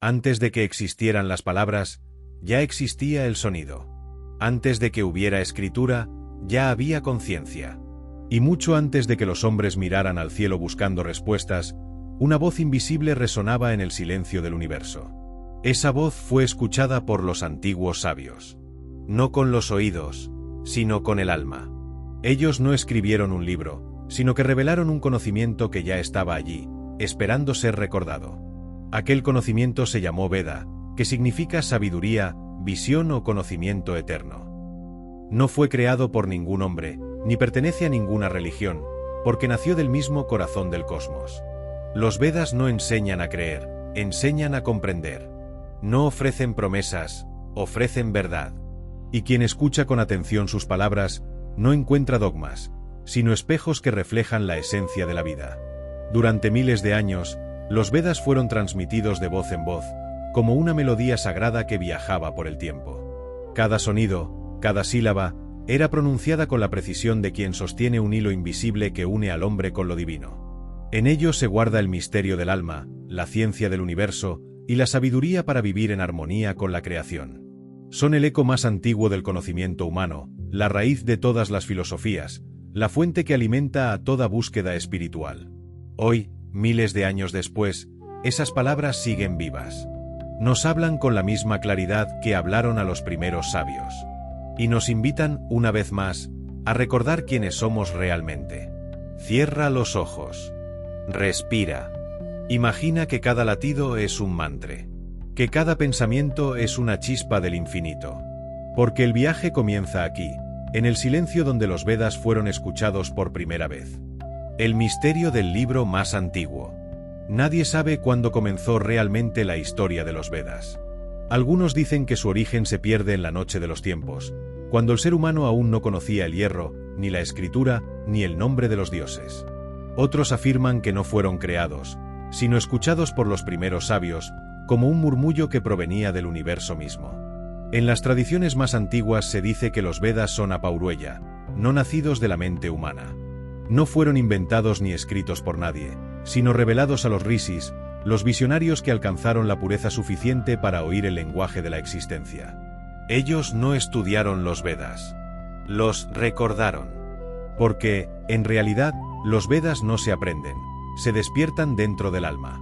Antes de que existieran las palabras, ya existía el sonido. Antes de que hubiera escritura, ya había conciencia. Y mucho antes de que los hombres miraran al cielo buscando respuestas, una voz invisible resonaba en el silencio del universo. Esa voz fue escuchada por los antiguos sabios. No con los oídos, sino con el alma. Ellos no escribieron un libro, sino que revelaron un conocimiento que ya estaba allí, esperando ser recordado. Aquel conocimiento se llamó Veda, que significa sabiduría, visión o conocimiento eterno. No fue creado por ningún hombre, ni pertenece a ninguna religión, porque nació del mismo corazón del cosmos. Los Vedas no enseñan a creer, enseñan a comprender. No ofrecen promesas, ofrecen verdad. Y quien escucha con atención sus palabras, no encuentra dogmas, sino espejos que reflejan la esencia de la vida. Durante miles de años, los Vedas fueron transmitidos de voz en voz, como una melodía sagrada que viajaba por el tiempo. Cada sonido, cada sílaba, era pronunciada con la precisión de quien sostiene un hilo invisible que une al hombre con lo divino. En ello se guarda el misterio del alma, la ciencia del universo y la sabiduría para vivir en armonía con la creación. Son el eco más antiguo del conocimiento humano, la raíz de todas las filosofías, la fuente que alimenta a toda búsqueda espiritual. Hoy, miles de años después, esas palabras siguen vivas. Nos hablan con la misma claridad que hablaron a los primeros sabios. Y nos invitan, una vez más, a recordar quiénes somos realmente. Cierra los ojos. Respira. Imagina que cada latido es un mantra. Que cada pensamiento es una chispa del infinito. Porque el viaje comienza aquí, en el silencio donde los Vedas fueron escuchados por primera vez. El misterio del libro más antiguo. Nadie sabe cuándo comenzó realmente la historia de los Vedas. Algunos dicen que su origen se pierde en la noche de los tiempos, cuando el ser humano aún no conocía el hierro, ni la escritura, ni el nombre de los dioses. Otros afirman que no fueron creados, sino escuchados por los primeros sabios, como un murmullo que provenía del universo mismo. En las tradiciones más antiguas se dice que los Vedas son apauruella, no nacidos de la mente humana. No fueron inventados ni escritos por nadie, sino revelados a los rishis, los visionarios que alcanzaron la pureza suficiente para oír el lenguaje de la existencia. Ellos no estudiaron los Vedas. Los recordaron. Porque, en realidad, los Vedas no se aprenden, se despiertan dentro del alma.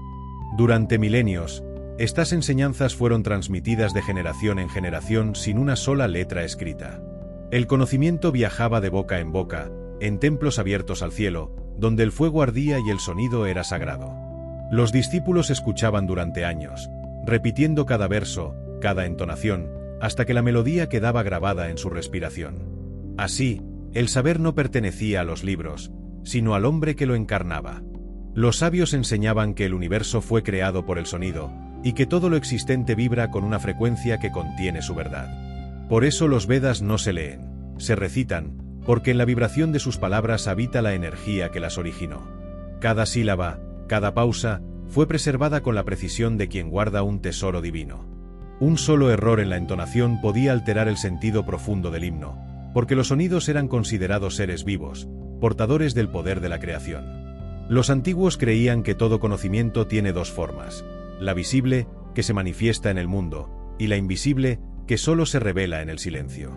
Durante milenios, estas enseñanzas fueron transmitidas de generación en generación sin una sola letra escrita. El conocimiento viajaba de boca en boca, en templos abiertos al cielo, donde el fuego ardía y el sonido era sagrado. Los discípulos escuchaban durante años, repitiendo cada verso, cada entonación, hasta que la melodía quedaba grabada en su respiración. Así, el saber no pertenecía a los libros, sino al hombre que lo encarnaba. Los sabios enseñaban que el universo fue creado por el sonido, y que todo lo existente vibra con una frecuencia que contiene su verdad. Por eso los Vedas no se leen, se recitan, porque en la vibración de sus palabras habita la energía que las originó. Cada sílaba, cada pausa, fue preservada con la precisión de quien guarda un tesoro divino. Un solo error en la entonación podía alterar el sentido profundo del himno, porque los sonidos eran considerados seres vivos, portadores del poder de la creación. Los antiguos creían que todo conocimiento tiene dos formas: la visible, que se manifiesta en el mundo, y la invisible, que solo se revela en el silencio.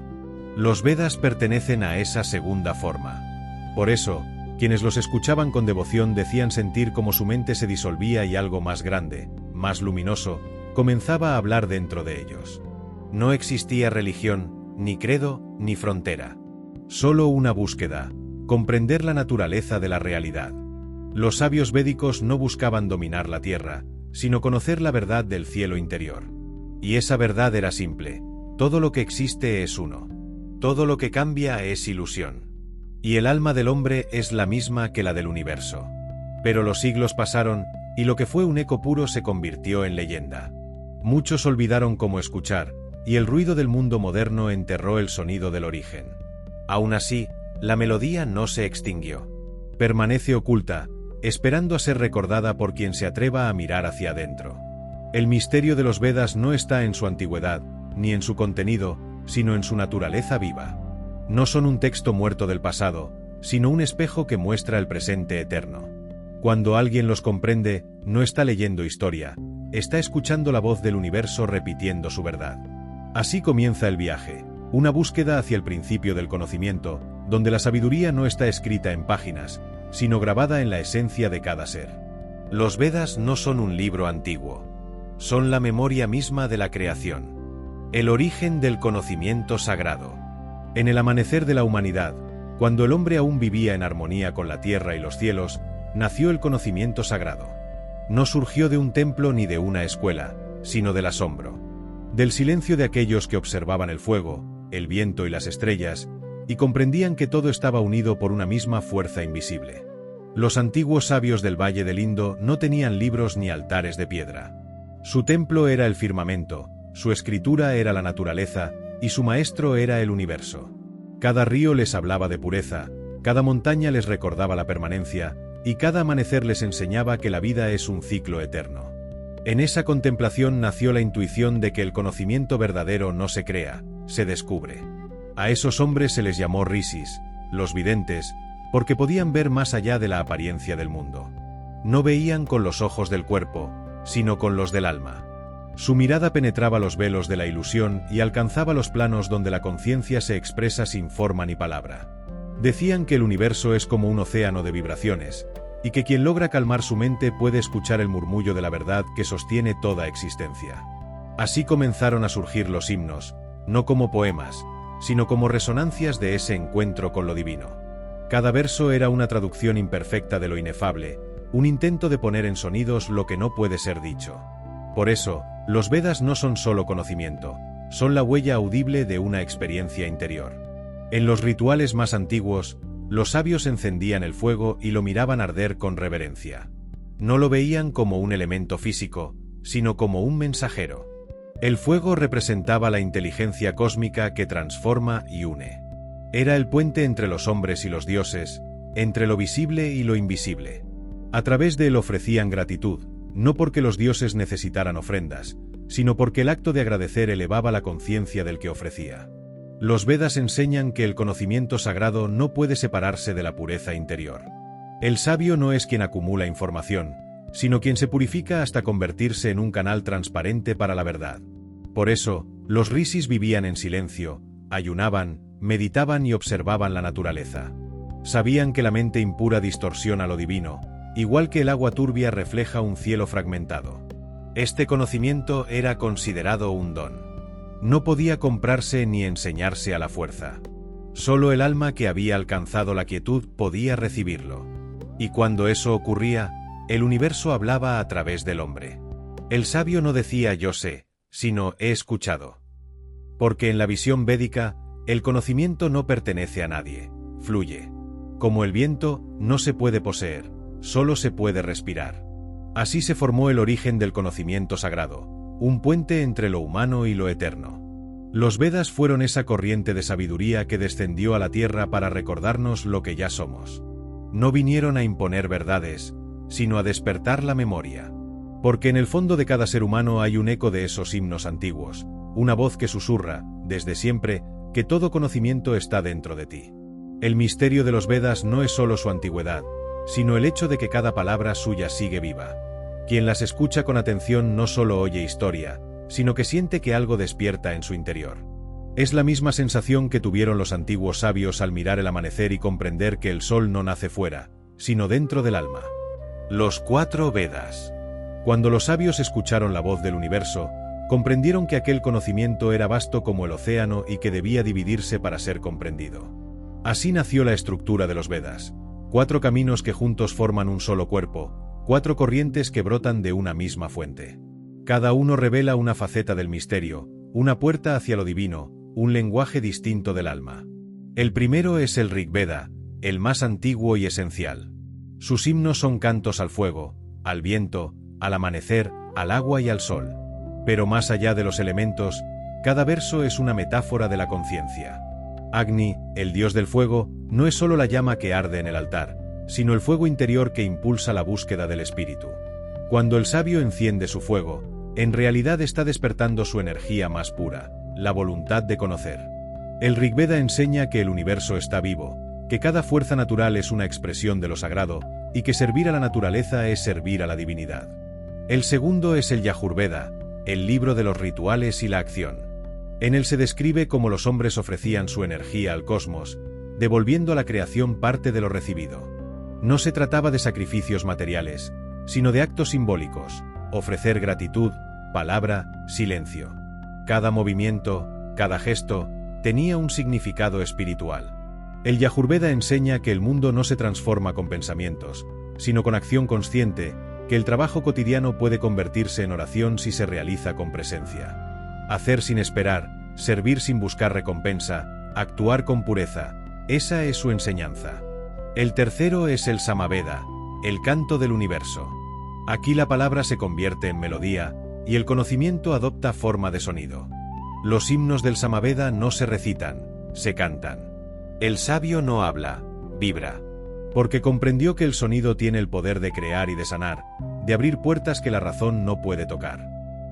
Los Vedas pertenecen a esa segunda forma. Por eso, quienes los escuchaban con devoción decían sentir como su mente se disolvía y algo más grande, más luminoso, comenzaba a hablar dentro de ellos. No existía religión, ni credo, ni frontera. Solo una búsqueda: comprender la naturaleza de la realidad. Los sabios védicos no buscaban dominar la tierra, sino conocer la verdad del cielo interior. Y esa verdad era simple: todo lo que existe es uno. Todo lo que cambia es ilusión. Y el alma del hombre es la misma que la del universo. Pero los siglos pasaron, y lo que fue un eco puro se convirtió en leyenda. Muchos olvidaron cómo escuchar, y el ruido del mundo moderno enterró el sonido del origen. Aún así, la melodía no se extinguió. Permanece oculta, esperando a ser recordada por quien se atreva a mirar hacia adentro. El misterio de los Vedas no está en su antigüedad, ni en su contenido, sino en su naturaleza viva. No son un texto muerto del pasado, sino un espejo que muestra el presente eterno. Cuando alguien los comprende, no está leyendo historia, está escuchando la voz del universo repitiendo su verdad. Así comienza el viaje, una búsqueda hacia el principio del conocimiento, donde la sabiduría no está escrita en páginas, sino grabada en la esencia de cada ser. Los Vedas no son un libro antiguo. Son la memoria misma de la creación. El origen del conocimiento sagrado. En el amanecer de la humanidad, cuando el hombre aún vivía en armonía con la tierra y los cielos, nació el conocimiento sagrado. No surgió de un templo ni de una escuela, sino del asombro. Del silencio de aquellos que observaban el fuego, el viento y las estrellas, y comprendían que todo estaba unido por una misma fuerza invisible. Los antiguos sabios del Valle del Indo no tenían libros ni altares de piedra. Su templo era el firmamento, su escritura era la naturaleza, y su maestro era el universo. Cada río les hablaba de pureza, cada montaña les recordaba la permanencia, y cada amanecer les enseñaba que la vida es un ciclo eterno. En esa contemplación nació la intuición de que el conocimiento verdadero no se crea, se descubre. A esos hombres se les llamó rishis, los videntes, porque podían ver más allá de la apariencia del mundo. No veían con los ojos del cuerpo, sino con los del alma. Su mirada penetraba los velos de la ilusión y alcanzaba los planos donde la conciencia se expresa sin forma ni palabra. Decían que el universo es como un océano de vibraciones, y que quien logra calmar su mente puede escuchar el murmullo de la verdad que sostiene toda existencia. Así comenzaron a surgir los himnos, no como poemas, sino como resonancias de ese encuentro con lo divino. Cada verso era una traducción imperfecta de lo inefable, un intento de poner en sonidos lo que no puede ser dicho. Por eso, los Vedas no son solo conocimiento, son la huella audible de una experiencia interior. En los rituales más antiguos, los sabios encendían el fuego y lo miraban arder con reverencia. No lo veían como un elemento físico, sino como un mensajero. El fuego representaba la inteligencia cósmica que transforma y une. Era el puente entre los hombres y los dioses, entre lo visible y lo invisible. A través de él ofrecían gratitud, no porque los dioses necesitaran ofrendas, sino porque el acto de agradecer elevaba la conciencia del que ofrecía. Los Vedas enseñan que el conocimiento sagrado no puede separarse de la pureza interior. El sabio no es quien acumula información, sino quien se purifica hasta convertirse en un canal transparente para la verdad. Por eso, los rishis vivían en silencio, ayunaban, meditaban y observaban la naturaleza. Sabían que la mente impura distorsiona lo divino, igual que el agua turbia refleja un cielo fragmentado. Este conocimiento era considerado un don. No podía comprarse ni enseñarse a la fuerza. Solo el alma que había alcanzado la quietud podía recibirlo. Y cuando eso ocurría, el universo hablaba a través del hombre. El sabio no decía yo sé, sino he escuchado. Porque en la visión védica, el conocimiento no pertenece a nadie, fluye. Como el viento, no se puede poseer, solo se puede respirar. Así se formó el origen del conocimiento sagrado, un puente entre lo humano y lo eterno. Los Vedas fueron esa corriente de sabiduría que descendió a la tierra para recordarnos lo que ya somos. No vinieron a imponer verdades, sino a despertar la memoria. Porque en el fondo de cada ser humano hay un eco de esos himnos antiguos, una voz que susurra, desde siempre, que todo conocimiento está dentro de ti. El misterio de los Vedas no es solo su antigüedad, sino el hecho de que cada palabra suya sigue viva. Quien las escucha con atención no solo oye historia, sino que siente que algo despierta en su interior. Es la misma sensación que tuvieron los antiguos sabios al mirar el amanecer y comprender que el sol no nace fuera, sino dentro del alma. Los 4 Vedas. Cuando los sabios escucharon la voz del universo, comprendieron que aquel conocimiento era vasto como el océano y que debía dividirse para ser comprendido. Así nació la estructura de los Vedas, 4 caminos que juntos forman un solo cuerpo, 4 corrientes que brotan de una misma fuente. Cada uno revela una faceta del misterio, una puerta hacia lo divino, un lenguaje distinto del alma. El primero es el Rig Veda, el más antiguo y esencial. Sus himnos son cantos al fuego, al viento, al amanecer, al agua y al sol. Pero más allá de los elementos, cada verso es una metáfora de la conciencia. Agni, el dios del fuego, no es solo la llama que arde en el altar, sino el fuego interior que impulsa la búsqueda del espíritu. Cuando el sabio enciende su fuego, en realidad está despertando su energía más pura, la voluntad de conocer. El Rig Veda enseña que el universo está vivo, que cada fuerza natural es una expresión de lo sagrado, y que servir a la naturaleza es servir a la divinidad. El segundo es el Yajurveda, el libro de los rituales y la acción. En él se describe cómo los hombres ofrecían su energía al cosmos, devolviendo a la creación parte de lo recibido. No se trataba de sacrificios materiales, sino de actos simbólicos, ofrecer gratitud, palabra, silencio. Cada movimiento, cada gesto, tenía un significado espiritual. El Yajurveda enseña que el mundo no se transforma con pensamientos, sino con acción consciente, que el trabajo cotidiano puede convertirse en oración si se realiza con presencia. Hacer sin esperar, servir sin buscar recompensa, actuar con pureza, esa es su enseñanza. El tercero es el Samaveda, el canto del universo. Aquí la palabra se convierte en melodía, y el conocimiento adopta forma de sonido. Los himnos del Samaveda no se recitan, se cantan. El sabio no habla, vibra. Porque comprendió que el sonido tiene el poder de crear y de sanar, de abrir puertas que la razón no puede tocar.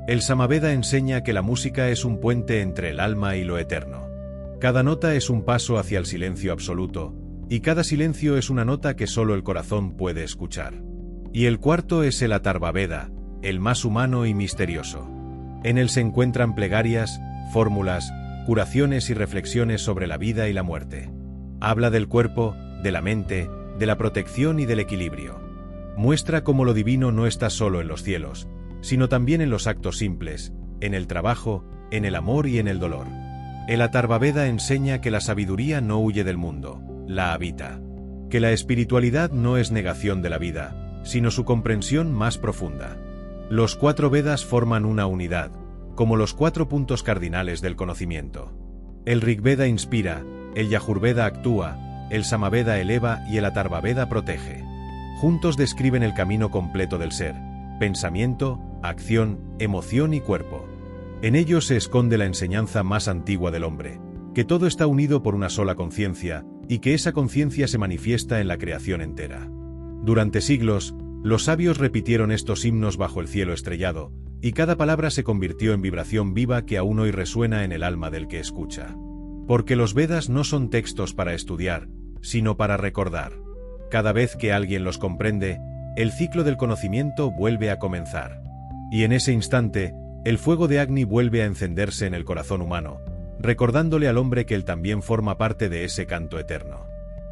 El Samaveda enseña que la música es un puente entre el alma y lo eterno. Cada nota es un paso hacia el silencio absoluto, y cada silencio es una nota que solo el corazón puede escuchar. Y el cuarto es el Atharvaveda, el más humano y misterioso. En él se encuentran plegarias, fórmulas, curaciones y reflexiones sobre la vida y la muerte. Habla del cuerpo, de la mente, de la protección y del equilibrio. Muestra cómo lo divino no está solo en los cielos, sino también en los actos simples, en el trabajo, en el amor y en el dolor. El Atharvaveda enseña que la sabiduría no huye del mundo, la habita. Que la espiritualidad no es negación de la vida, sino su comprensión más profunda. Los 4 Vedas forman una unidad, como los 4 puntos cardinales del conocimiento. El Rigveda inspira, el Yajurveda actúa, el Samaveda eleva y el Atharvaveda protege. Juntos describen el camino completo del ser, pensamiento, acción, emoción y cuerpo. En ellos se esconde la enseñanza más antigua del hombre, que todo está unido por una sola conciencia, y que esa conciencia se manifiesta en la creación entera. Durante siglos, los sabios repitieron estos himnos bajo el cielo estrellado, y cada palabra se convirtió en vibración viva que aún hoy resuena en el alma del que escucha. Porque los Vedas no son textos para estudiar, sino para recordar. Cada vez que alguien los comprende, el ciclo del conocimiento vuelve a comenzar. Y en ese instante, el fuego de Agni vuelve a encenderse en el corazón humano, recordándole al hombre que él también forma parte de ese canto eterno.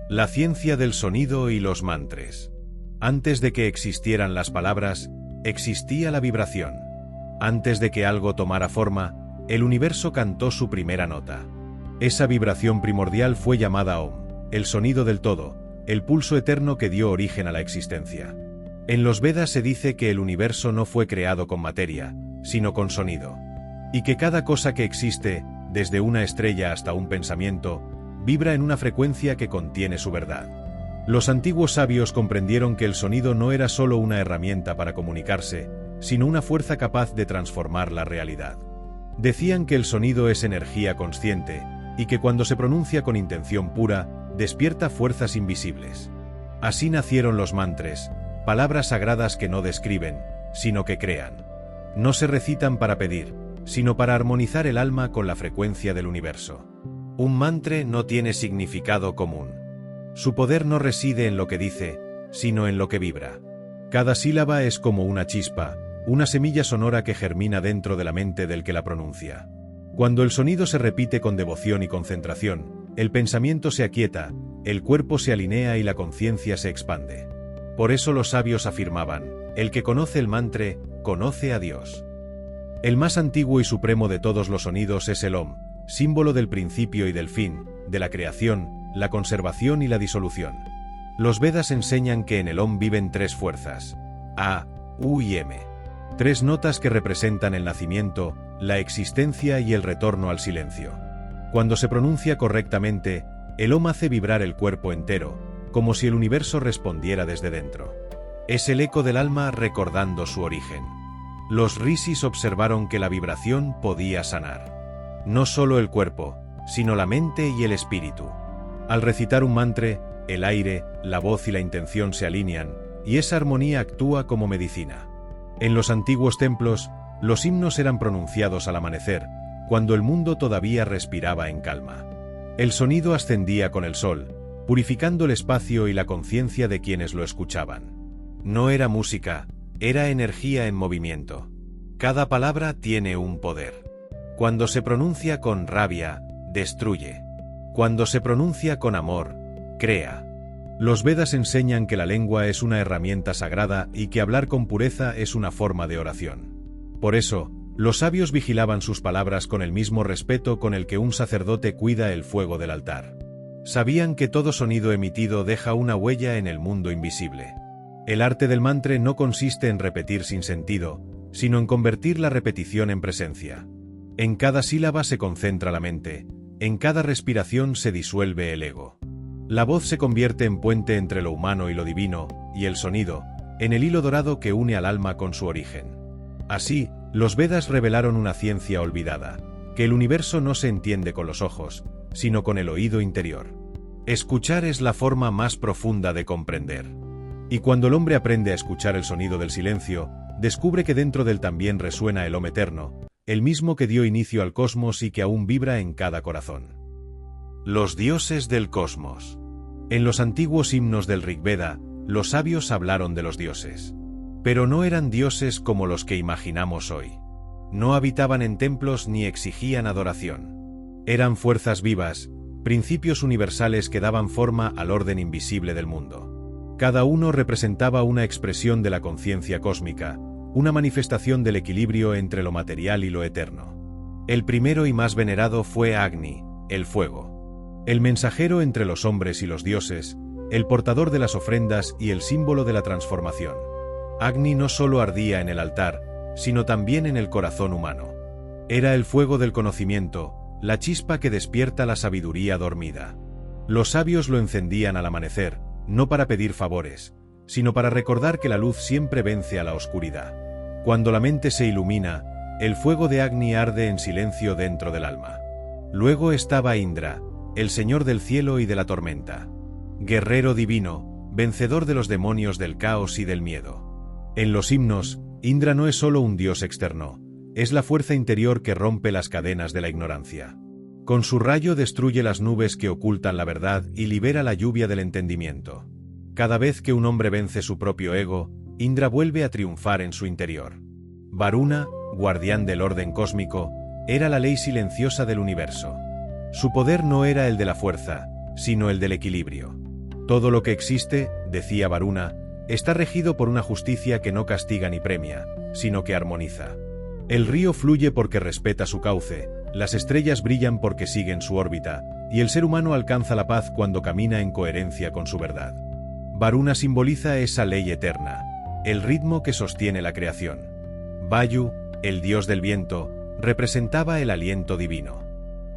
La ciencia del sonido y los mantras. Antes de que existieran las palabras, existía la vibración. Antes de que algo tomara forma, el universo cantó su primera nota. Esa vibración primordial fue llamada Om, el sonido del todo, el pulso eterno que dio origen a la existencia. En los Vedas se dice que el universo no fue creado con materia, sino con sonido. Y que cada cosa que existe, desde una estrella hasta un pensamiento, vibra en una frecuencia que contiene su verdad. Los antiguos sabios comprendieron que el sonido no era solo una herramienta para comunicarse, sino una fuerza capaz de transformar la realidad. Decían que el sonido es energía consciente, y que cuando se pronuncia con intención pura, despierta fuerzas invisibles. Así nacieron los mantras, palabras sagradas que no describen, sino que crean. No se recitan para pedir, sino para armonizar el alma con la frecuencia del universo. Un mantra no tiene significado común. Su poder no reside en lo que dice, sino en lo que vibra. Cada sílaba es como una chispa, una semilla sonora que germina dentro de la mente del que la pronuncia. Cuando el sonido se repite con devoción y concentración, el pensamiento se aquieta, el cuerpo se alinea y la conciencia se expande. Por eso los sabios afirmaban, el que conoce el mantra, conoce a Dios. El más antiguo y supremo de todos los sonidos es el Om, símbolo del principio y del fin, de la creación, la conservación y la disolución. Los Vedas enseñan que en el Om viven 3 fuerzas, A, U y M. 3 notas que representan el nacimiento, la existencia y el retorno al silencio. Cuando se pronuncia correctamente, el Om hace vibrar el cuerpo entero, como si el universo respondiera desde dentro. Es el eco del alma recordando su origen. Los rishis observaron que la vibración podía sanar. No solo el cuerpo, sino la mente y el espíritu. Al recitar un mantra, el aire, la voz y la intención se alinean, y esa armonía actúa como medicina. En los antiguos templos, los himnos eran pronunciados al amanecer, cuando el mundo todavía respiraba en calma. El sonido ascendía con el sol, purificando el espacio y la conciencia de quienes lo escuchaban. No era música, Era energía en movimiento. Cada palabra tiene un poder. Cuando se pronuncia con rabia, destruye. Cuando se pronuncia con amor, crea. Los Vedas enseñan que la lengua es una herramienta sagrada y que hablar con pureza es una forma de oración. Por eso, los sabios vigilaban sus palabras con el mismo respeto con el que un sacerdote cuida el fuego del altar. Sabían que todo sonido emitido deja una huella en el mundo invisible. El arte del mantra no consiste en repetir sin sentido, sino en convertir la repetición en presencia. En cada sílaba se concentra la mente, en cada respiración se disuelve el ego. La voz se convierte en puente entre lo humano y lo divino, y el sonido, en el hilo dorado que une al alma con su origen. Así, los Vedas revelaron una ciencia olvidada, que el universo no se entiende con los ojos, sino con el oído interior. Escuchar es la forma más profunda de comprender. Y cuando el hombre aprende a escuchar el sonido del silencio, descubre que dentro de él también resuena el Om eterno, el mismo que dio inicio al cosmos y que aún vibra en cada corazón. Los dioses del cosmos. En los antiguos himnos del Rigveda, los sabios hablaron de los dioses. Pero no eran dioses como los que imaginamos hoy. No habitaban en templos ni exigían adoración. Eran fuerzas vivas, principios universales que daban forma al orden invisible del mundo. Cada uno representaba una expresión de la conciencia cósmica, una manifestación del equilibrio entre lo material y lo eterno. El primero y más venerado fue Agni, el fuego. El mensajero entre los hombres y los dioses, el portador de las ofrendas y el símbolo de la transformación. Agni no solo ardía en el altar, sino también en el corazón humano. Era el fuego del conocimiento, la chispa que despierta la sabiduría dormida. Los sabios lo encendían al amanecer, no para pedir favores, sino para recordar que la luz siempre vence a la oscuridad. Cuando la mente se ilumina, el fuego de Agni arde en silencio dentro del alma. Luego estaba Indra, el señor del cielo y de la tormenta. Guerrero divino, vencedor de los demonios del caos y del miedo. En los himnos, Indra no es solo un dios externo, es la fuerza interior que rompe las cadenas de la ignorancia. Con su rayo destruye las nubes que ocultan la verdad y libera la lluvia del entendimiento. Cada vez que un hombre vence su propio ego, Indra vuelve a triunfar en su interior. Varuna, guardián del orden cósmico, era la ley silenciosa del universo. Su poder no era el de la fuerza, sino el del equilibrio. Todo lo que existe, decía Varuna, está regido por una justicia que no castiga ni premia, sino que armoniza. El río fluye porque respeta su cauce, las estrellas brillan porque siguen su órbita, y el ser humano alcanza la paz cuando camina en coherencia con su verdad. Varuna simboliza esa ley eterna, el ritmo que sostiene la creación. Vayu, el dios del viento, representaba el aliento divino.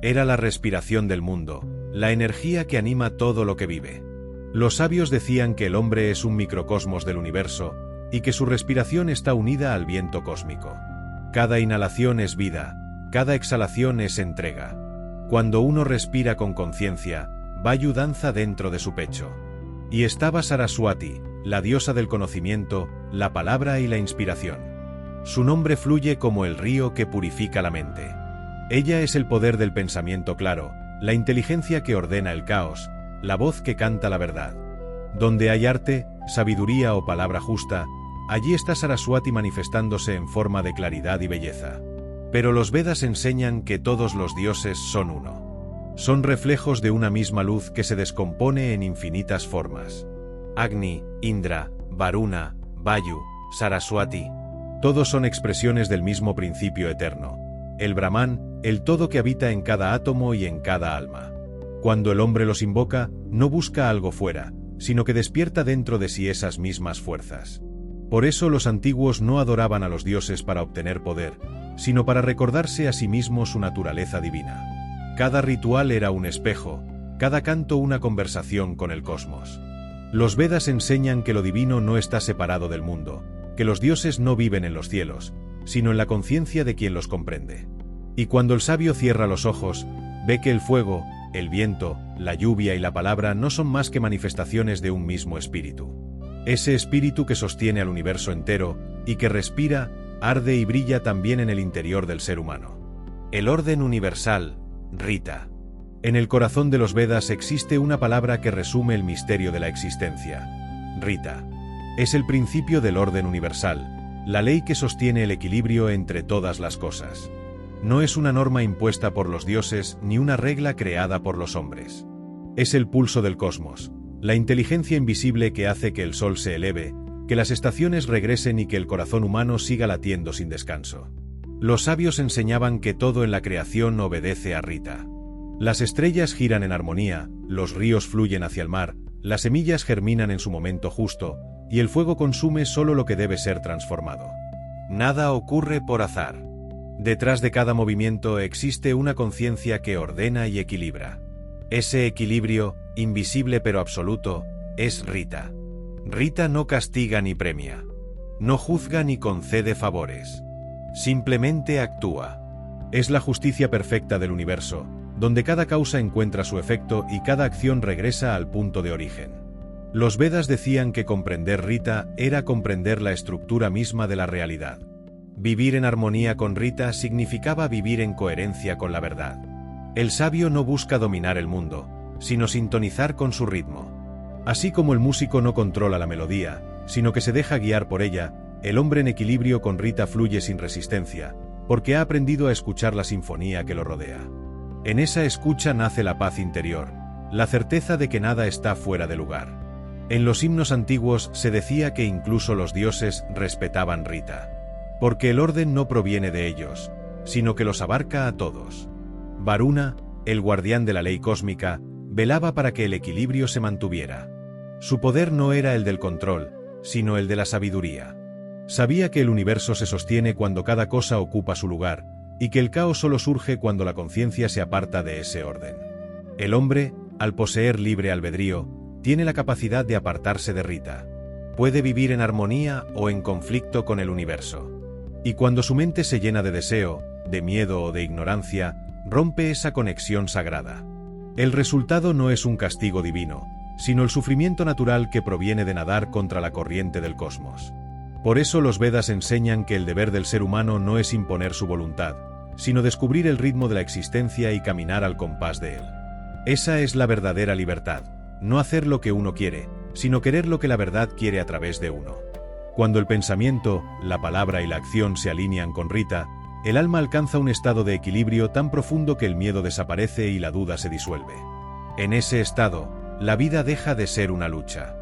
Era la respiración del mundo, la energía que anima todo lo que vive. Los sabios decían que el hombre es un microcosmos del universo, y que su respiración está unida al viento cósmico. Cada inhalación es vida, cada exhalación es entrega. Cuando uno respira con conciencia, Vayu danza dentro de su pecho. Y estaba Saraswati, la diosa del conocimiento, la palabra y la inspiración. Su nombre fluye como el río que purifica la mente. Ella es el poder del pensamiento claro, la inteligencia que ordena el caos, la voz que canta la verdad. Donde hay arte, sabiduría o palabra justa, allí está Saraswati manifestándose en forma de claridad y belleza. Pero los Vedas enseñan que todos los dioses son uno. Son reflejos de una misma luz que se descompone en infinitas formas. Agni, Indra, Varuna, Vayu, Saraswati, todos son expresiones del mismo principio eterno. El Brahman, el todo que habita en cada átomo y en cada alma. Cuando el hombre los invoca, no busca algo fuera, sino que despierta dentro de sí esas mismas fuerzas. Por eso los antiguos no adoraban a los dioses para obtener poder, sino para recordarse a sí mismos su naturaleza divina. Cada ritual era un espejo, cada canto una conversación con el cosmos. Los Vedas enseñan que lo divino no está separado del mundo, que los dioses no viven en los cielos, sino en la conciencia de quien los comprende. Y cuando el sabio cierra los ojos, ve que el fuego, el viento, la lluvia y la palabra no son más que manifestaciones de un mismo espíritu. Ese espíritu que sostiene al universo entero, y que respira, arde y brilla también en el interior del ser humano. El orden universal, Rita. En el corazón de los Vedas existe una palabra que resume el misterio de la existencia. Rita. Es el principio del orden universal, la ley que sostiene el equilibrio entre todas las cosas. No es una norma impuesta por los dioses ni una regla creada por los hombres. Es el pulso del cosmos, la inteligencia invisible que hace que el sol se eleve, que las estaciones regresen y que el corazón humano siga latiendo sin descanso. Los sabios enseñaban que todo en la creación obedece a Rita. Las estrellas giran en armonía, los ríos fluyen hacia el mar, las semillas germinan en su momento justo, y el fuego consume solo lo que debe ser transformado. Nada ocurre por azar. Detrás de cada movimiento existe una conciencia que ordena y equilibra. Ese equilibrio, invisible pero absoluto, es Rita. Rita no castiga ni premia. No juzga ni concede favores. Simplemente actúa. Es la justicia perfecta del universo, donde cada causa encuentra su efecto y cada acción regresa al punto de origen. Los Vedas decían que comprender Rita era comprender la estructura misma de la realidad. Vivir en armonía con Rita significaba vivir en coherencia con la verdad. El sabio no busca dominar el mundo, sino sintonizar con su ritmo. Así como el músico no controla la melodía, sino que se deja guiar por ella, el hombre en equilibrio con Rita fluye sin resistencia, porque ha aprendido a escuchar la sinfonía que lo rodea. En esa escucha nace la paz interior, la certeza de que nada está fuera de lugar. En los himnos antiguos se decía que incluso los dioses respetaban Rita, porque el orden no proviene de ellos, sino que los abarca a todos. Varuna, el guardián de la ley cósmica, velaba para que el equilibrio se mantuviera. Su poder no era el del control, sino el de la sabiduría. Sabía que el universo se sostiene cuando cada cosa ocupa su lugar, y que el caos solo surge cuando la conciencia se aparta de ese orden. El hombre, al poseer libre albedrío, tiene la capacidad de apartarse de Rita. Puede vivir en armonía o en conflicto con el universo. Y cuando su mente se llena de deseo, de miedo o de ignorancia, rompe esa conexión sagrada. El resultado no es un castigo divino, sino el sufrimiento natural que proviene de nadar contra la corriente del cosmos. Por eso los Vedas enseñan que el deber del ser humano no es imponer su voluntad, sino descubrir el ritmo de la existencia y caminar al compás de él. Esa es la verdadera libertad, no hacer lo que uno quiere, sino querer lo que la verdad quiere a través de uno. Cuando el pensamiento, la palabra y la acción se alinean con Rita, el alma alcanza un estado de equilibrio tan profundo que el miedo desaparece y la duda se disuelve. En ese estado, la vida deja de ser una lucha.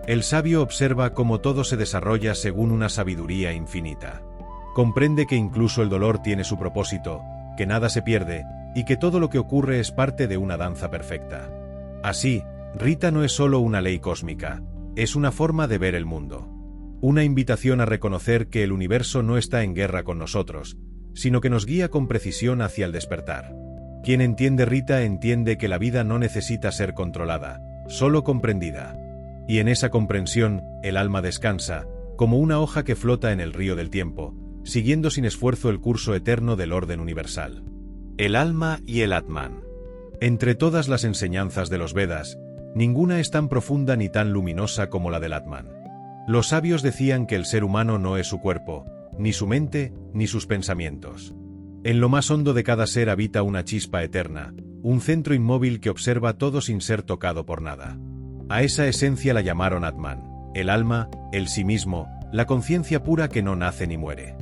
El sabio observa cómo todo se desarrolla según una sabiduría infinita. Comprende que incluso el dolor tiene su propósito, que nada se pierde, y que todo lo que ocurre es parte de una danza perfecta. Así, Rita no es solo una ley cósmica, es una forma de ver el mundo. Una invitación a reconocer que el universo no está en guerra con nosotros, sino que nos guía con precisión hacia el despertar. Quien entiende Rita entiende que la vida no necesita ser controlada, solo comprendida. Y en esa comprensión, el alma descansa, como una hoja que flota en el río del tiempo, siguiendo sin esfuerzo el curso eterno del orden universal. El alma y el Atman. Entre todas las enseñanzas de los Vedas, ninguna es tan profunda ni tan luminosa como la del Atman. Los sabios decían que el ser humano no es su cuerpo, ni su mente, ni sus pensamientos. En lo más hondo de cada ser habita una chispa eterna, un centro inmóvil que observa todo sin ser tocado por nada. A esa esencia la llamaron Atman, el alma, el sí mismo, la conciencia pura que no nace ni muere.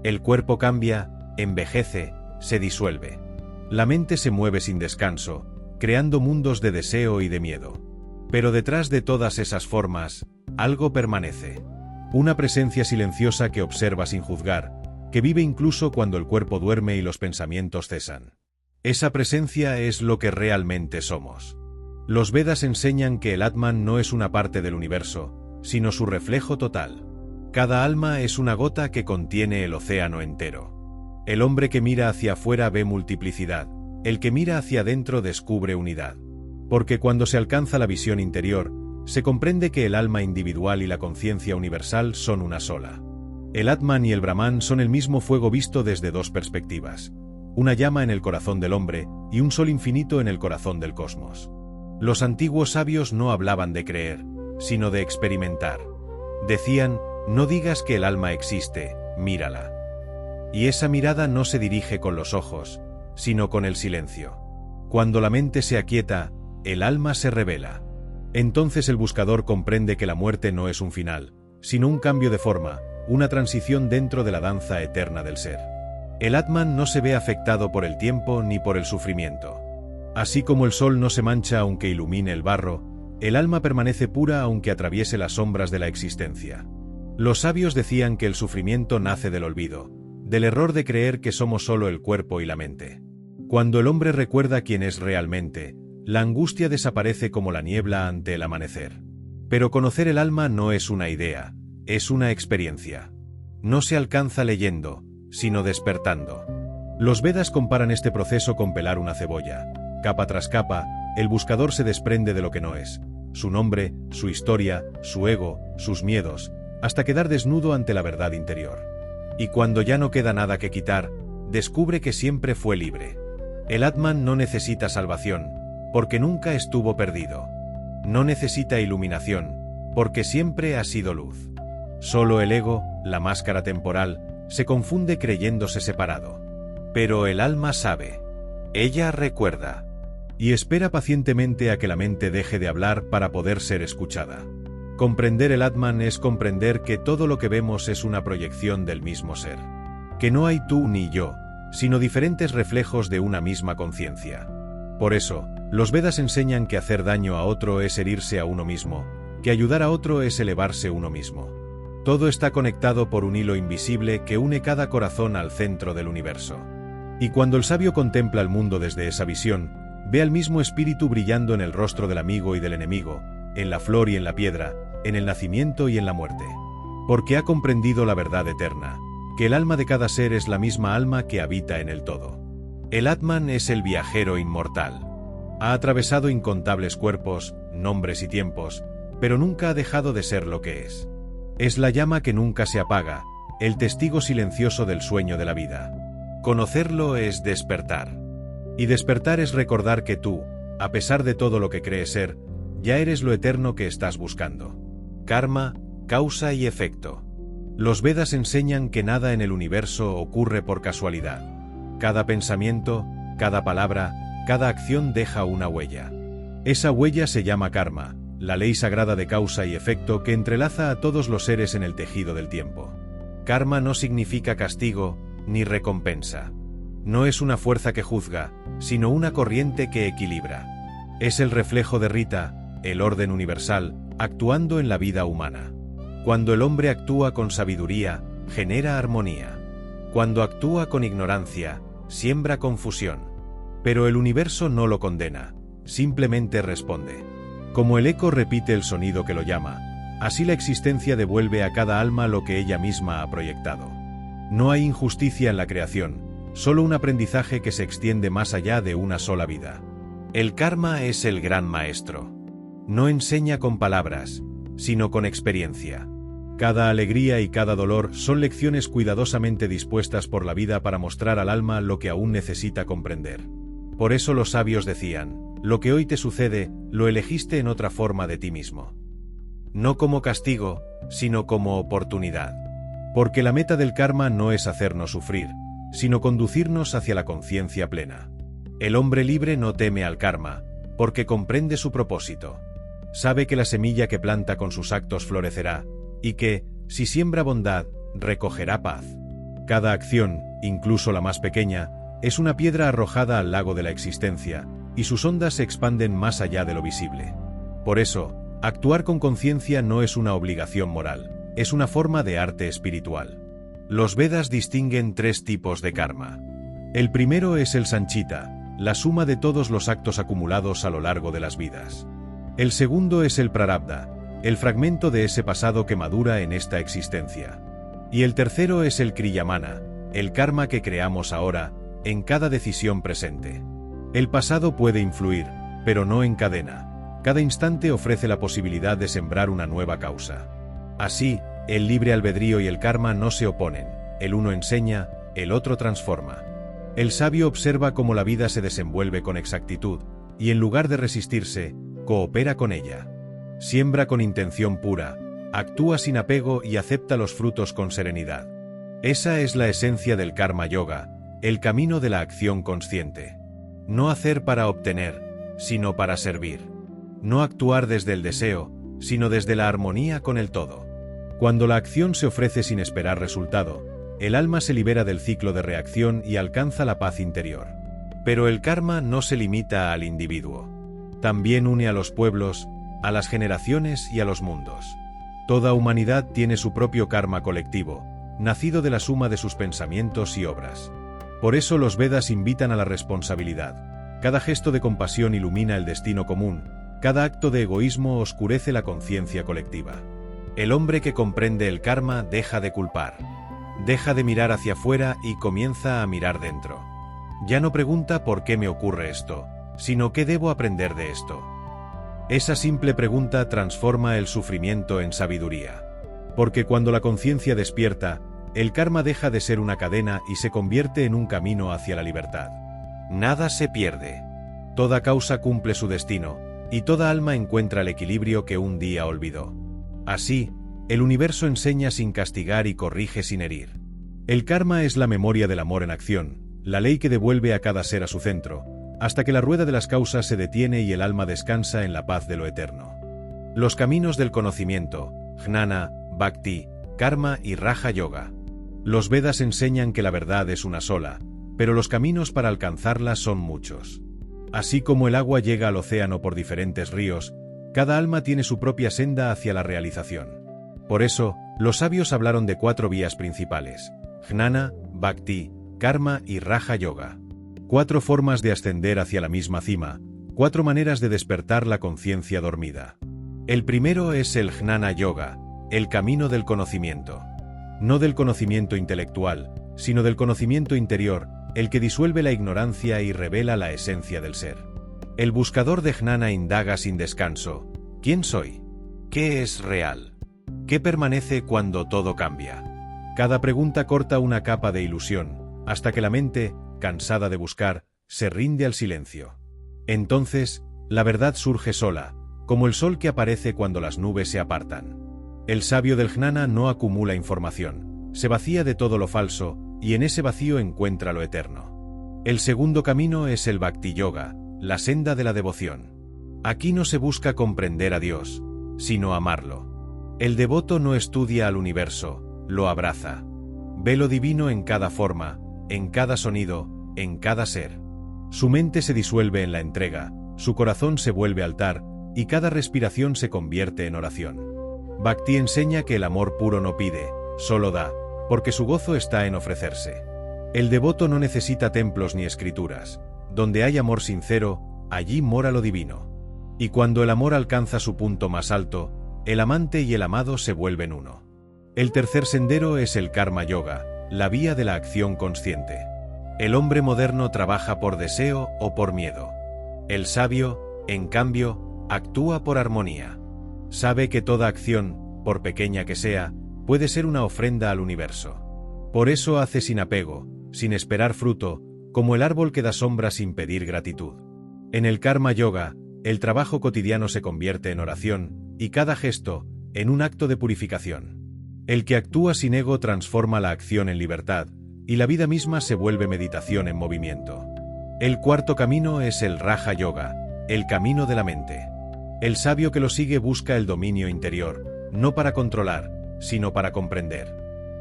El cuerpo cambia, envejece, se disuelve. La mente se mueve sin descanso, creando mundos de deseo y de miedo. Pero detrás de todas esas formas, algo permanece. Una presencia silenciosa que observa sin juzgar, que vive incluso cuando el cuerpo duerme y los pensamientos cesan. Esa presencia es lo que realmente somos. Los Vedas enseñan que el Atman no es una parte del universo, sino su reflejo total. Cada alma es una gota que contiene el océano entero. El hombre que mira hacia afuera ve multiplicidad, el que mira hacia adentro descubre unidad. Porque cuando se alcanza la visión interior, se comprende que el alma individual y la conciencia universal son una sola. El Atman y el Brahman son el mismo fuego visto desde dos perspectivas, una llama en el corazón del hombre y un sol infinito en el corazón del cosmos. Los antiguos sabios no hablaban de creer, sino de experimentar. Decían, no digas que el alma existe, mírala. Y esa mirada no se dirige con los ojos, sino con el silencio. Cuando la mente se aquieta, el alma se revela. Entonces el buscador comprende que la muerte no es un final, sino un cambio de forma, una transición dentro de la danza eterna del ser. El Atman no se ve afectado por el tiempo ni por el sufrimiento. Así como el sol no se mancha aunque ilumine el barro, el alma permanece pura aunque atraviese las sombras de la existencia. Los sabios decían que el sufrimiento nace del olvido, del error de creer que somos solo el cuerpo y la mente. Cuando el hombre recuerda quién es realmente, la angustia desaparece como la niebla ante el amanecer. Pero conocer el alma no es una idea, es una experiencia. No se alcanza leyendo, sino despertando. Los Vedas comparan este proceso con pelar una cebolla. Capa tras capa, el buscador se desprende de lo que no es, su nombre, su historia, su ego, sus miedos, hasta quedar desnudo ante la verdad interior. Y cuando ya no queda nada que quitar, descubre que siempre fue libre. El Atman no necesita salvación, porque nunca estuvo perdido. No necesita iluminación, porque siempre ha sido luz. Solo el ego, la máscara temporal, se confunde creyéndose separado. Pero el alma sabe. Ella recuerda. Y espera pacientemente a que la mente deje de hablar para poder ser escuchada. Comprender el Atman es comprender que todo lo que vemos es una proyección del mismo ser. Que no hay tú ni yo, sino diferentes reflejos de una misma conciencia. Por eso, los Vedas enseñan que hacer daño a otro es herirse a uno mismo, que ayudar a otro es elevarse uno mismo. Todo está conectado por un hilo invisible que une cada corazón al centro del universo. Y cuando el sabio contempla el mundo desde esa visión, ve al mismo espíritu brillando en el rostro del amigo y del enemigo, en la flor y en la piedra, en el nacimiento y en la muerte. Porque ha comprendido la verdad eterna, que el alma de cada ser es la misma alma que habita en el todo. El Atman es el viajero inmortal. Ha atravesado incontables cuerpos, nombres y tiempos, pero nunca ha dejado de ser lo que es. Es la llama que nunca se apaga, el testigo silencioso del sueño de la vida. Conocerlo es despertar. Y despertar es recordar que tú, a pesar de todo lo que crees ser, ya eres lo eterno que estás buscando. Karma, causa y efecto. Los Vedas enseñan que nada en el universo ocurre por casualidad. Cada pensamiento, cada palabra, cada acción deja una huella. Esa huella se llama karma, la ley sagrada de causa y efecto que entrelaza a todos los seres en el tejido del tiempo. Karma no significa castigo, ni recompensa. No es una fuerza que juzga, sino una corriente que equilibra. Es el reflejo de Rita, el orden universal, actuando en la vida humana. Cuando el hombre actúa con sabiduría, genera armonía. Cuando actúa con ignorancia, siembra confusión. Pero el universo no lo condena, simplemente responde. Como el eco repite el sonido que lo llama, así la existencia devuelve a cada alma lo que ella misma ha proyectado. No hay injusticia en la creación, solo un aprendizaje que se extiende más allá de una sola vida. El karma es el gran maestro. No enseña con palabras, sino con experiencia. Cada alegría y cada dolor son lecciones cuidadosamente dispuestas por la vida para mostrar al alma lo que aún necesita comprender. Por eso los sabios decían, lo que hoy te sucede, lo elegiste en otra forma de ti mismo. No como castigo, sino como oportunidad. Porque la meta del karma no es hacernos sufrir, sino conducirnos hacia la conciencia plena. El hombre libre no teme al karma, porque comprende su propósito. Sabe que la semilla que planta con sus actos florecerá, y que, si siembra bondad, recogerá paz. Cada acción, incluso la más pequeña, es una piedra arrojada al lago de la existencia, y sus ondas se expanden más allá de lo visible. Por eso, actuar con conciencia no es una obligación moral, es una forma de arte espiritual. Los Vedas distinguen 3 tipos de karma. El primero es el sanchita, la suma de todos los actos acumulados a lo largo de las vidas. El segundo es el prarabdha, el fragmento de ese pasado que madura en esta existencia. Y el tercero es el kriyamana, el karma que creamos ahora, en cada decisión presente. El pasado puede influir, pero no encadena. Cada instante ofrece la posibilidad de sembrar una nueva causa. Así, el libre albedrío y el karma no se oponen, el uno enseña, el otro transforma. El sabio observa cómo la vida se desenvuelve con exactitud, y en lugar de resistirse, coopera con ella. Siembra con intención pura, actúa sin apego y acepta los frutos con serenidad. Esa es la esencia del karma yoga, el camino de la acción consciente. No hacer para obtener, sino para servir. No actuar desde el deseo, sino desde la armonía con el todo. Cuando la acción se ofrece sin esperar resultado, el alma se libera del ciclo de reacción y alcanza la paz interior. Pero el karma no se limita al individuo. También une a los pueblos, a las generaciones y a los mundos. Toda humanidad tiene su propio karma colectivo, nacido de la suma de sus pensamientos y obras. Por eso los Vedas invitan a la responsabilidad. Cada gesto de compasión ilumina el destino común, cada acto de egoísmo oscurece la conciencia colectiva. El hombre que comprende el karma deja de culpar. Deja de mirar hacia afuera y comienza a mirar dentro. Ya no pregunta por qué me ocurre esto, sino qué debo aprender de esto. Esa simple pregunta transforma el sufrimiento en sabiduría. Porque cuando la conciencia despierta, el karma deja de ser una cadena y se convierte en un camino hacia la libertad. Nada se pierde. Toda causa cumple su destino, y toda alma encuentra el equilibrio que un día olvidó. Así, el universo enseña sin castigar y corrige sin herir. El karma es la memoria del amor en acción, la ley que devuelve a cada ser a su centro, hasta que la rueda de las causas se detiene y el alma descansa en la paz de lo eterno. Los caminos del conocimiento, Jnana, Bhakti, Karma y Raja Yoga. Los Vedas enseñan que la verdad es una sola, pero los caminos para alcanzarla son muchos. Así como el agua llega al océano por diferentes ríos, cada alma tiene su propia senda hacia la realización. Por eso, los sabios hablaron de 4 vías principales: Jnana, Bhakti, Karma y Raja Yoga. 4 formas de ascender hacia la misma cima, 4 maneras de despertar la conciencia dormida. El primero es el Jnana Yoga, el camino del conocimiento. No del conocimiento intelectual, sino del conocimiento interior, el que disuelve la ignorancia y revela la esencia del ser. El buscador de Jnana indaga sin descanso: ¿quién soy? ¿Qué es real? ¿Qué permanece cuando todo cambia? Cada pregunta corta una capa de ilusión, hasta que la mente, cansada de buscar, se rinde al silencio. Entonces, la verdad surge sola, como el sol que aparece cuando las nubes se apartan. El sabio del Jnana no acumula información, se vacía de todo lo falso, y en ese vacío encuentra lo eterno. El segundo camino es el Bhakti Yoga, la senda de la devoción. Aquí no se busca comprender a Dios, sino amarlo. El devoto no estudia al universo, lo abraza. Ve lo divino en cada forma, en cada sonido, en cada ser. Su mente se disuelve en la entrega, su corazón se vuelve altar, y cada respiración se convierte en oración. Bhakti enseña que el amor puro no pide, solo da, porque su gozo está en ofrecerse. El devoto no necesita templos ni escrituras. Donde hay amor sincero, allí mora lo divino. Y cuando el amor alcanza su punto más alto, el amante y el amado se vuelven uno. El tercer sendero es el Karma Yoga, la vía de la acción consciente. El hombre moderno trabaja por deseo o por miedo. El sabio, en cambio, actúa por armonía. Sabe que toda acción, por pequeña que sea, puede ser una ofrenda al universo. Por eso hace sin apego, sin esperar fruto, como el árbol que da sombra sin pedir gratitud. En el Karma Yoga, el trabajo cotidiano se convierte en oración, y cada gesto, en un acto de purificación. El que actúa sin ego transforma la acción en libertad, y la vida misma se vuelve meditación en movimiento. El cuarto camino es el Raja Yoga, el camino de la mente. El sabio que lo sigue busca el dominio interior, no para controlar, sino para comprender.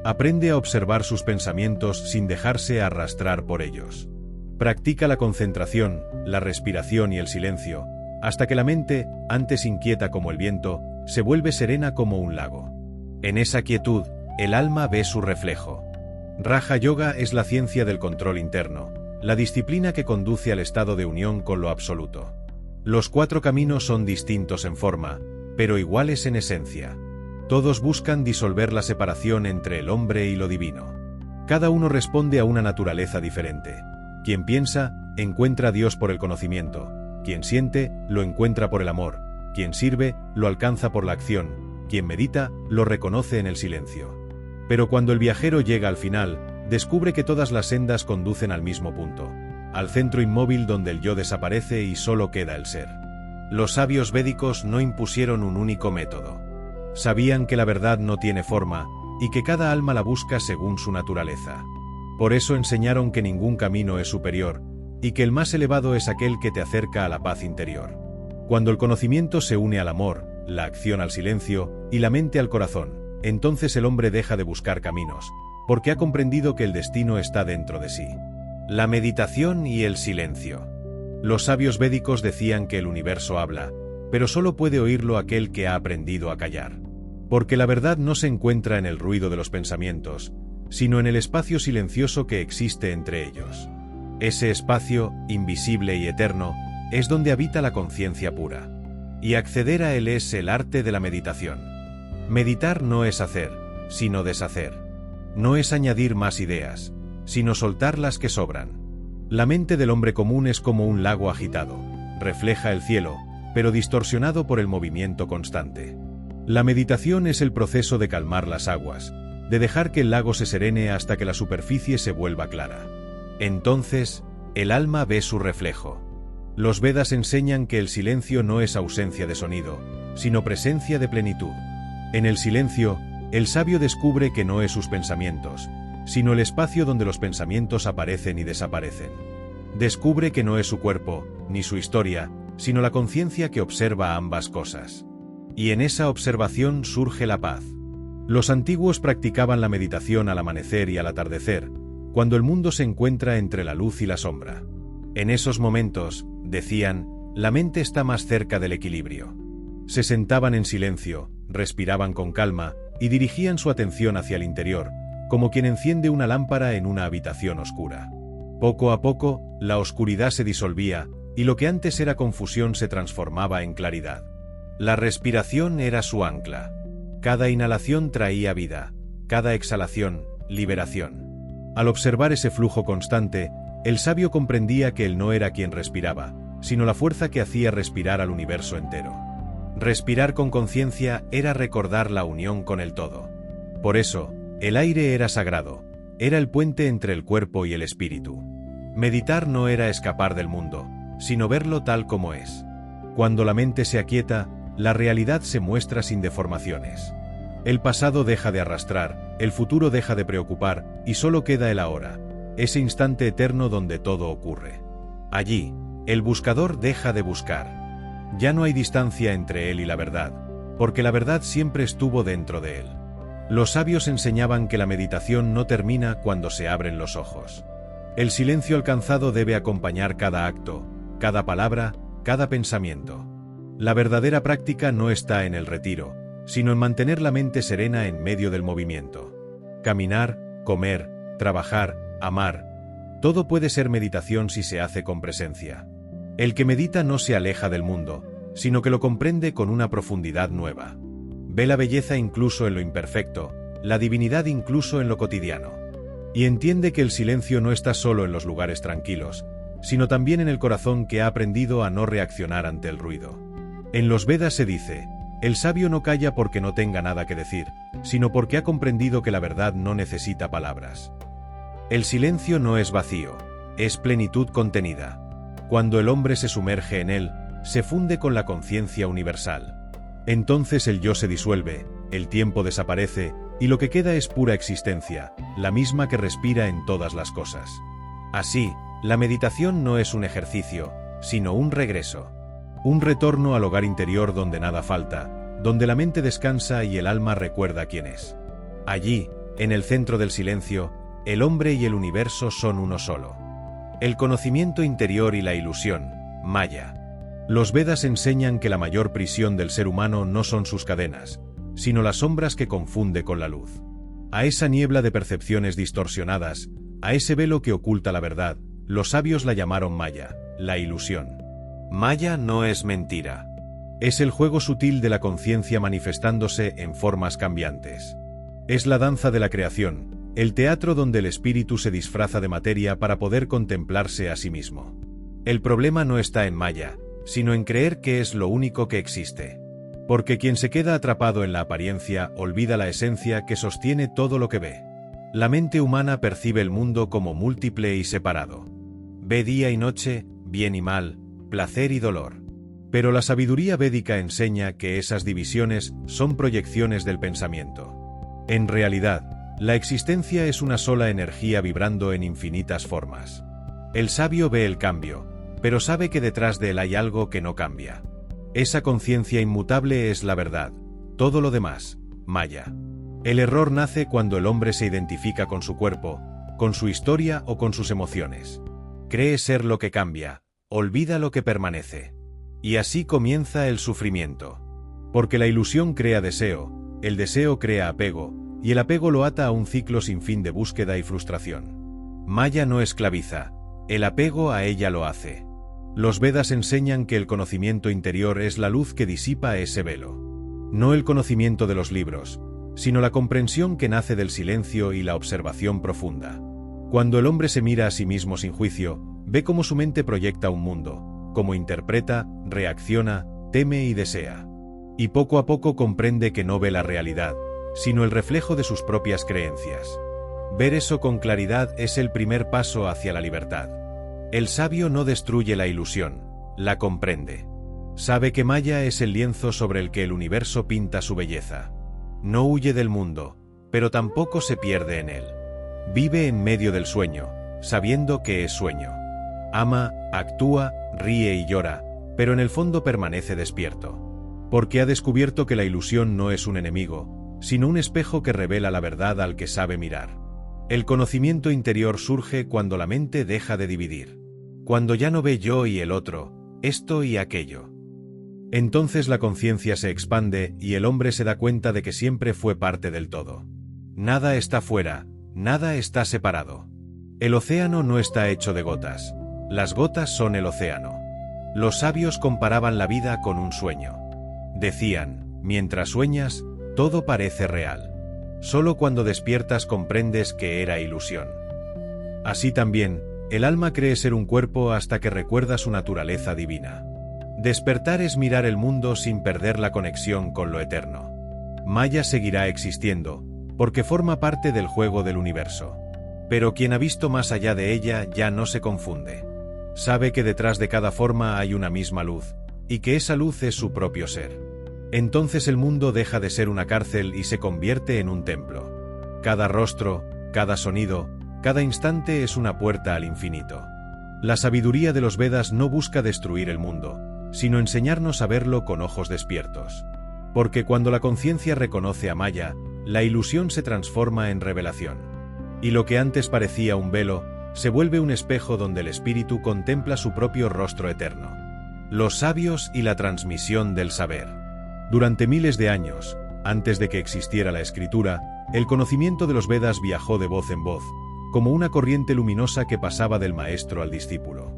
Aprende a observar sus pensamientos sin dejarse arrastrar por ellos. Practica la concentración, la respiración y el silencio, hasta que la mente, antes inquieta como el viento, se vuelve serena como un lago. En esa quietud, el alma ve su reflejo. Raja Yoga es la ciencia del control interno, la disciplina que conduce al estado de unión con lo absoluto. Los 4 caminos son distintos en forma, pero iguales en esencia. Todos buscan disolver la separación entre el hombre y lo divino. Cada uno responde a una naturaleza diferente. Quien piensa, encuentra a Dios por el conocimiento. Quien siente, lo encuentra por el amor. Quien sirve, lo alcanza por la acción. Quien medita, lo reconoce en el silencio. Pero cuando el viajero llega al final, descubre que todas las sendas conducen al mismo punto, al centro inmóvil donde el yo desaparece y solo queda el ser. Los sabios védicos no impusieron un único método. Sabían que la verdad no tiene forma, y que cada alma la busca según su naturaleza. Por eso enseñaron que ningún camino es superior, y que el más elevado es aquel que te acerca a la paz interior. Cuando el conocimiento se une al amor, la acción al silencio, y la mente al corazón, entonces el hombre deja de buscar caminos, porque ha comprendido que el destino está dentro de sí. La meditación y el silencio. Los sabios védicos decían que el universo habla, pero solo puede oírlo aquel que ha aprendido a callar. Porque la verdad no se encuentra en el ruido de los pensamientos, sino en el espacio silencioso que existe entre ellos. Ese espacio, invisible y eterno, es donde habita la conciencia pura. Y acceder a él es el arte de la meditación. Meditar no es hacer, sino deshacer. No es añadir más ideas, sino soltar las que sobran. La mente del hombre común es como un lago agitado, refleja el cielo, pero distorsionado por el movimiento constante. La meditación es el proceso de calmar las aguas, de dejar que el lago se serene hasta que la superficie se vuelva clara. Entonces, el alma ve su reflejo. Los Vedas enseñan que el silencio no es ausencia de sonido, sino presencia de plenitud. En el silencio, el sabio descubre que no es sus pensamientos, sino el espacio donde los pensamientos aparecen y desaparecen. Descubre que no es su cuerpo, ni su historia, sino la conciencia que observa ambas cosas. Y en esa observación surge la paz. Los antiguos practicaban la meditación al amanecer y al atardecer, cuando el mundo se encuentra entre la luz y la sombra. En esos momentos, decían, la mente está más cerca del equilibrio. Se sentaban en silencio, respiraban con calma y dirigían su atención hacia el interior, como quien enciende una lámpara en una habitación oscura. Poco a poco, la oscuridad se disolvía y lo que antes era confusión se transformaba en claridad. La respiración era su ancla. Cada inhalación traía vida, cada exhalación, liberación. Al observar ese flujo constante, el sabio comprendía que él no era quien respiraba, sino la fuerza que hacía respirar al universo entero. Respirar con conciencia era recordar la unión con el todo. Por eso, el aire era sagrado, era el puente entre el cuerpo y el espíritu. Meditar no era escapar del mundo, sino verlo tal como es. Cuando la mente se aquieta, la realidad se muestra sin deformaciones. El pasado deja de arrastrar, el futuro deja de preocupar, y solo queda el ahora, ese instante eterno donde todo ocurre. Allí, el buscador deja de buscar. Ya no hay distancia entre él y la verdad, porque la verdad siempre estuvo dentro de él. Los sabios enseñaban que la meditación no termina cuando se abren los ojos. El silencio alcanzado debe acompañar cada acto, cada palabra, cada pensamiento. La verdadera práctica no está en el retiro, sino en mantener la mente serena en medio del movimiento. Caminar, comer, trabajar, amar, todo puede ser meditación si se hace con presencia. El que medita no se aleja del mundo, sino que lo comprende con una profundidad nueva. Ve la belleza incluso en lo imperfecto, la divinidad incluso en lo cotidiano. Y entiende que el silencio no está solo en los lugares tranquilos, sino también en el corazón que ha aprendido a no reaccionar ante el ruido. En los Vedas se dice, el sabio no calla porque no tenga nada que decir, sino porque ha comprendido que la verdad no necesita palabras. El silencio no es vacío, es plenitud contenida. Cuando el hombre se sumerge en él, se funde con la conciencia universal. Entonces el yo se disuelve, el tiempo desaparece, y lo que queda es pura existencia, la misma que respira en todas las cosas. Así, la meditación no es un ejercicio, sino un regreso. Un retorno al hogar interior donde nada falta, donde la mente descansa y el alma recuerda quién es. Allí, en el centro del silencio, el hombre y el universo son uno solo. El conocimiento interior y la ilusión, Maya. Los Vedas enseñan que la mayor prisión del ser humano no son sus cadenas, sino las sombras que confunde con la luz. A esa niebla de percepciones distorsionadas, a ese velo que oculta la verdad, los sabios la llamaron Maya, la ilusión. Maya no es mentira. Es el juego sutil de la conciencia manifestándose en formas cambiantes. Es la danza de la creación, el teatro donde el espíritu se disfraza de materia para poder contemplarse a sí mismo. El problema no está en Maya, sino en creer que es lo único que existe. Porque quien se queda atrapado en la apariencia olvida la esencia que sostiene todo lo que ve. La mente humana percibe el mundo como múltiple y separado. Ve día y noche, bien y mal, placer y dolor. Pero la sabiduría védica enseña que esas divisiones son proyecciones del pensamiento. En realidad, la existencia es una sola energía vibrando en infinitas formas. El sabio ve el cambio, pero sabe que detrás de él hay algo que no cambia. Esa conciencia inmutable es la verdad, todo lo demás, Maya. El error nace cuando el hombre se identifica con su cuerpo, con su historia o con sus emociones. Cree ser lo que cambia, olvida lo que permanece. Y así comienza el sufrimiento. Porque la ilusión crea deseo, el deseo crea apego, y el apego lo ata a un ciclo sin fin de búsqueda y frustración. Maya no esclaviza, el apego a ella lo hace. Los Vedas enseñan que el conocimiento interior es la luz que disipa ese velo. No el conocimiento de los libros, sino la comprensión que nace del silencio y la observación profunda. Cuando el hombre se mira a sí mismo sin juicio, ve cómo su mente proyecta un mundo, cómo interpreta, reacciona, teme y desea. Y poco a poco comprende que no ve la realidad, sino el reflejo de sus propias creencias. Ver eso con claridad es el primer paso hacia la libertad. El sabio no destruye la ilusión, la comprende. Sabe que Maya es el lienzo sobre el que el universo pinta su belleza. No huye del mundo, pero tampoco se pierde en él. Vive en medio del sueño, sabiendo que es sueño. Ama, actúa, ríe y llora, pero en el fondo permanece despierto. Porque ha descubierto que la ilusión no es un enemigo, sino un espejo que revela la verdad al que sabe mirar. El conocimiento interior surge cuando la mente deja de dividir. Cuando ya no ve yo y el otro, esto y aquello. Entonces la conciencia se expande y el hombre se da cuenta de que siempre fue parte del todo. Nada está fuera, nada está separado. El océano no está hecho de gotas, las gotas son el océano. Los sabios comparaban la vida con un sueño. Decían, mientras sueñas, todo parece real. Solo cuando despiertas comprendes que era ilusión. Así también, el alma cree ser un cuerpo hasta que recuerda su naturaleza divina. Despertar es mirar el mundo sin perder la conexión con lo eterno. Maya seguirá existiendo, porque forma parte del juego del universo. Pero quien ha visto más allá de ella ya no se confunde. Sabe que detrás de cada forma hay una misma luz, y que esa luz es su propio ser. Entonces el mundo deja de ser una cárcel y se convierte en un templo. Cada rostro, cada sonido, cada instante es una puerta al infinito. La sabiduría de los Vedas no busca destruir el mundo, sino enseñarnos a verlo con ojos despiertos. Porque cuando la conciencia reconoce a Maya, la ilusión se transforma en revelación. Y lo que antes parecía un velo, se vuelve un espejo donde el espíritu contempla su propio rostro eterno. Los sabios y la transmisión del saber. Durante miles de años, antes de que existiera la escritura, el conocimiento de los Vedas viajó de voz en voz, como una corriente luminosa que pasaba del maestro al discípulo.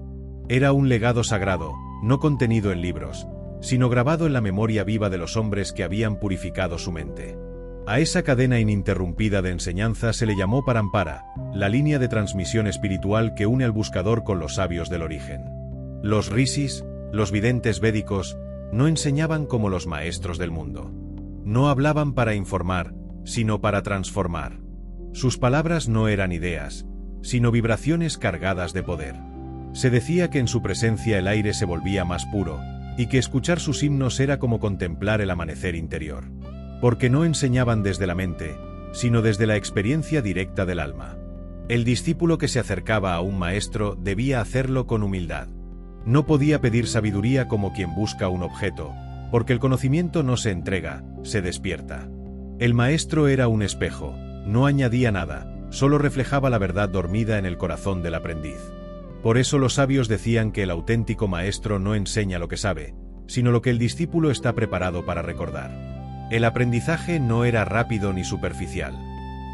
Era un legado sagrado, no contenido en libros, sino grabado en la memoria viva de los hombres que habían purificado su mente. A esa cadena ininterrumpida de enseñanza se le llamó Parampara, la línea de transmisión espiritual que une al buscador con los sabios del origen. Los rishis, los videntes védicos, no enseñaban como los maestros del mundo. No hablaban para informar, sino para transformar. Sus palabras no eran ideas, sino vibraciones cargadas de poder. Se decía que en su presencia el aire se volvía más puro, y que escuchar sus himnos era como contemplar el amanecer interior. Porque no enseñaban desde la mente, sino desde la experiencia directa del alma. El discípulo que se acercaba a un maestro debía hacerlo con humildad. No podía pedir sabiduría como quien busca un objeto, porque el conocimiento no se entrega, se despierta. El maestro era un espejo, no añadía nada, solo reflejaba la verdad dormida en el corazón del aprendiz. Por eso los sabios decían que el auténtico maestro no enseña lo que sabe, sino lo que el discípulo está preparado para recordar. El aprendizaje no era rápido ni superficial.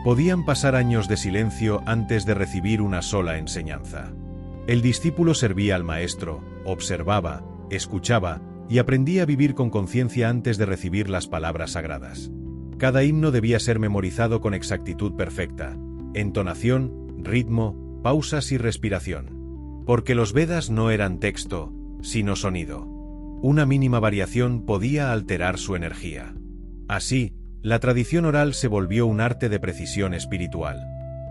Podían pasar años de silencio antes de recibir una sola enseñanza. El discípulo servía al maestro, observaba, escuchaba y aprendía a vivir con conciencia antes de recibir las palabras sagradas. Cada himno debía ser memorizado con exactitud perfecta, entonación, ritmo, pausas y respiración. Porque los Vedas no eran texto, sino sonido. Una mínima variación podía alterar su energía. Así, la tradición oral se volvió un arte de precisión espiritual.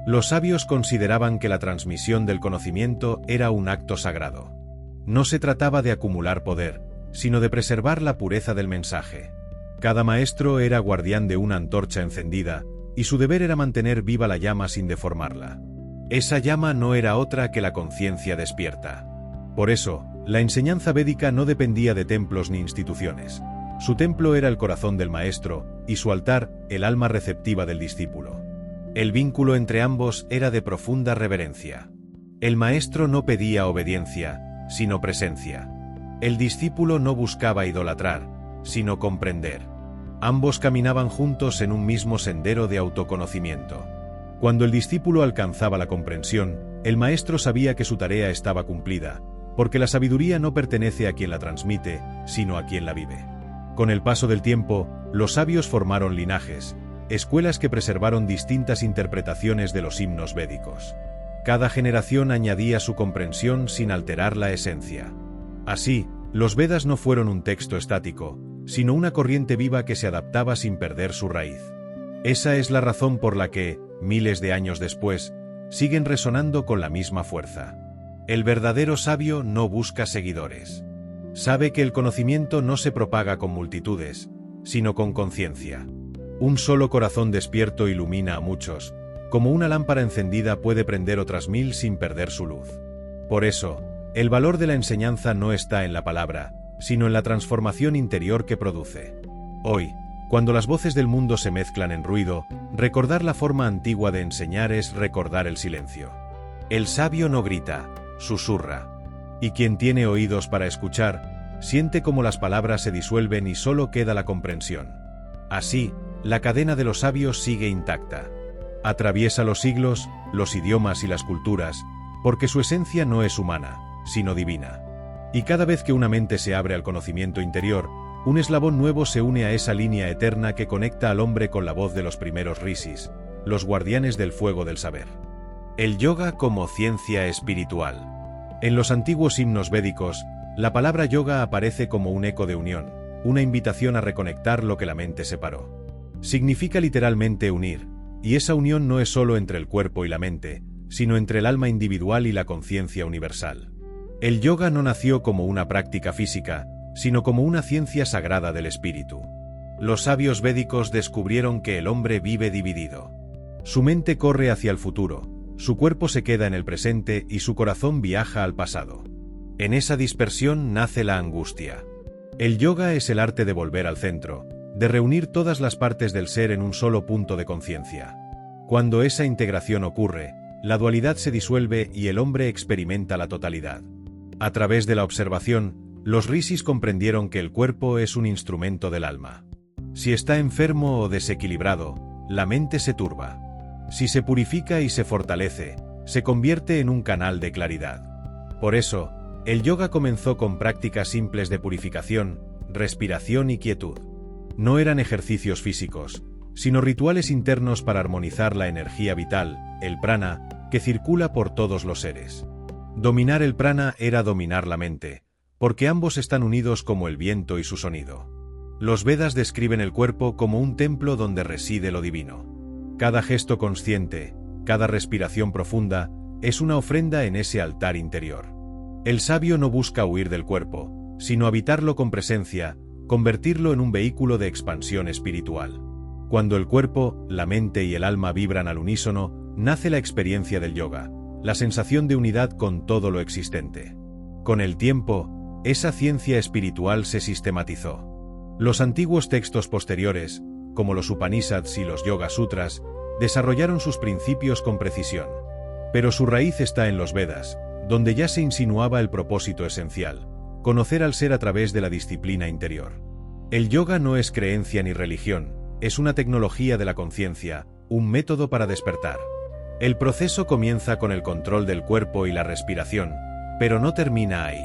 Los sabios consideraban que la transmisión del conocimiento era un acto sagrado. No se trataba de acumular poder, sino de preservar la pureza del mensaje. Cada maestro era guardián de una antorcha encendida, y su deber era mantener viva la llama sin deformarla. Esa llama no era otra que la conciencia despierta. Por eso, la enseñanza védica no dependía de templos ni instituciones. Su templo era el corazón del maestro, y su altar, el alma receptiva del discípulo. El vínculo entre ambos era de profunda reverencia. El maestro no pedía obediencia, sino presencia. El discípulo no buscaba idolatrar, sino comprender. Ambos caminaban juntos en un mismo sendero de autoconocimiento. Cuando el discípulo alcanzaba la comprensión, el maestro sabía que su tarea estaba cumplida, porque la sabiduría no pertenece a quien la transmite, sino a quien la vive. Con el paso del tiempo, los sabios formaron linajes, escuelas que preservaron distintas interpretaciones de los himnos védicos. Cada generación añadía su comprensión sin alterar la esencia. Así, los Vedas no fueron un texto estático, sino una corriente viva que se adaptaba sin perder su raíz. Esa es la razón por la que, miles de años después, siguen resonando con la misma fuerza. El verdadero sabio no busca seguidores. Sabe que el conocimiento no se propaga con multitudes, sino con conciencia. Un solo corazón despierto ilumina a muchos, como una lámpara encendida puede prender otras 1000 sin perder su luz. Por eso, el valor de la enseñanza no está en la palabra, sino en la transformación interior que produce. Hoy, cuando las voces del mundo se mezclan en ruido, recordar la forma antigua de enseñar es recordar el silencio. El sabio no grita, susurra. Y quien tiene oídos para escuchar, siente cómo las palabras se disuelven y solo queda la comprensión. Así, la cadena de los sabios sigue intacta. Atraviesa los siglos, los idiomas y las culturas, porque su esencia no es humana, sino divina. Y cada vez que una mente se abre al conocimiento interior, un eslabón nuevo se une a esa línea eterna que conecta al hombre con la voz de los primeros rishis, los guardianes del fuego del saber. El yoga como ciencia espiritual. En los antiguos himnos védicos, la palabra yoga aparece como un eco de unión, una invitación a reconectar lo que la mente separó. Significa literalmente unir, y esa unión no es solo entre el cuerpo y la mente, sino entre el alma individual y la conciencia universal. El yoga no nació como una práctica física, sino como una ciencia sagrada del espíritu. Los sabios védicos descubrieron que el hombre vive dividido. Su mente corre hacia el futuro, su cuerpo se queda en el presente y su corazón viaja al pasado. En esa dispersión nace la angustia. El yoga es el arte de volver al centro, de reunir todas las partes del ser en un solo punto de conciencia. Cuando esa integración ocurre, la dualidad se disuelve y el hombre experimenta la totalidad. A través de la observación, los rishis comprendieron que el cuerpo es un instrumento del alma. Si está enfermo o desequilibrado, la mente se turba. Si se purifica y se fortalece, se convierte en un canal de claridad. Por eso, el yoga comenzó con prácticas simples de purificación, respiración y quietud. No eran ejercicios físicos, sino rituales internos para armonizar la energía vital, el prana, que circula por todos los seres. Dominar el prana era dominar la mente, porque ambos están unidos como el viento y su sonido. Los Vedas describen el cuerpo como un templo donde reside lo divino. Cada gesto consciente, cada respiración profunda, es una ofrenda en ese altar interior. El sabio no busca huir del cuerpo, sino habitarlo con presencia, convertirlo en un vehículo de expansión espiritual. Cuando el cuerpo, la mente y el alma vibran al unísono, nace la experiencia del yoga, la sensación de unidad con todo lo existente. Con el tiempo, esa ciencia espiritual se sistematizó. Los antiguos textos posteriores, como los Upanishads y los Yoga Sutras, desarrollaron sus principios con precisión. Pero su raíz está en los Vedas, donde ya se insinuaba el propósito esencial: conocer al ser a través de la disciplina interior. El yoga no es creencia ni religión, es una tecnología de la conciencia, un método para despertar. El proceso comienza con el control del cuerpo y la respiración, pero no termina ahí.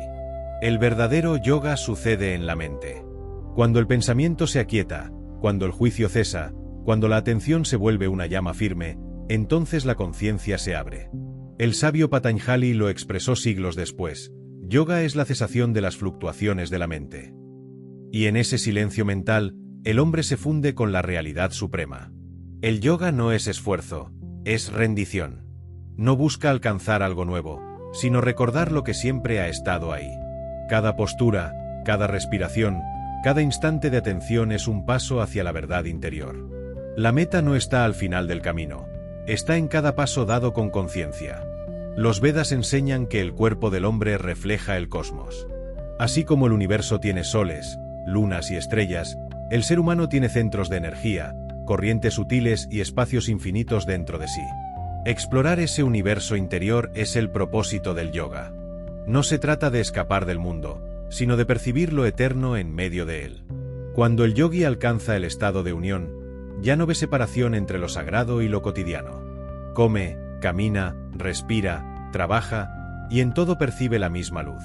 El verdadero yoga sucede en la mente. Cuando el pensamiento se aquieta, cuando el juicio cesa, cuando la atención se vuelve una llama firme, entonces la conciencia se abre. El sabio Patanjali lo expresó siglos después: yoga es la cesación de las fluctuaciones de la mente. Y en ese silencio mental, el hombre se funde con la realidad suprema. El yoga no es esfuerzo, es rendición. No busca alcanzar algo nuevo, sino recordar lo que siempre ha estado ahí. Cada postura, cada respiración, cada instante de atención es un paso hacia la verdad interior. La meta no está al final del camino, está en cada paso dado con conciencia. Los Vedas enseñan que el cuerpo del hombre refleja el cosmos. Así como el universo tiene soles, lunas y estrellas, el ser humano tiene centros de energía, corrientes sutiles y espacios infinitos dentro de sí. Explorar ese universo interior es el propósito del yoga. No se trata de escapar del mundo, sino de percibir lo eterno en medio de él. Cuando el yogui alcanza el estado de unión, ya no ve separación entre lo sagrado y lo cotidiano. Come, camina, respira, trabaja, y en todo percibe la misma luz.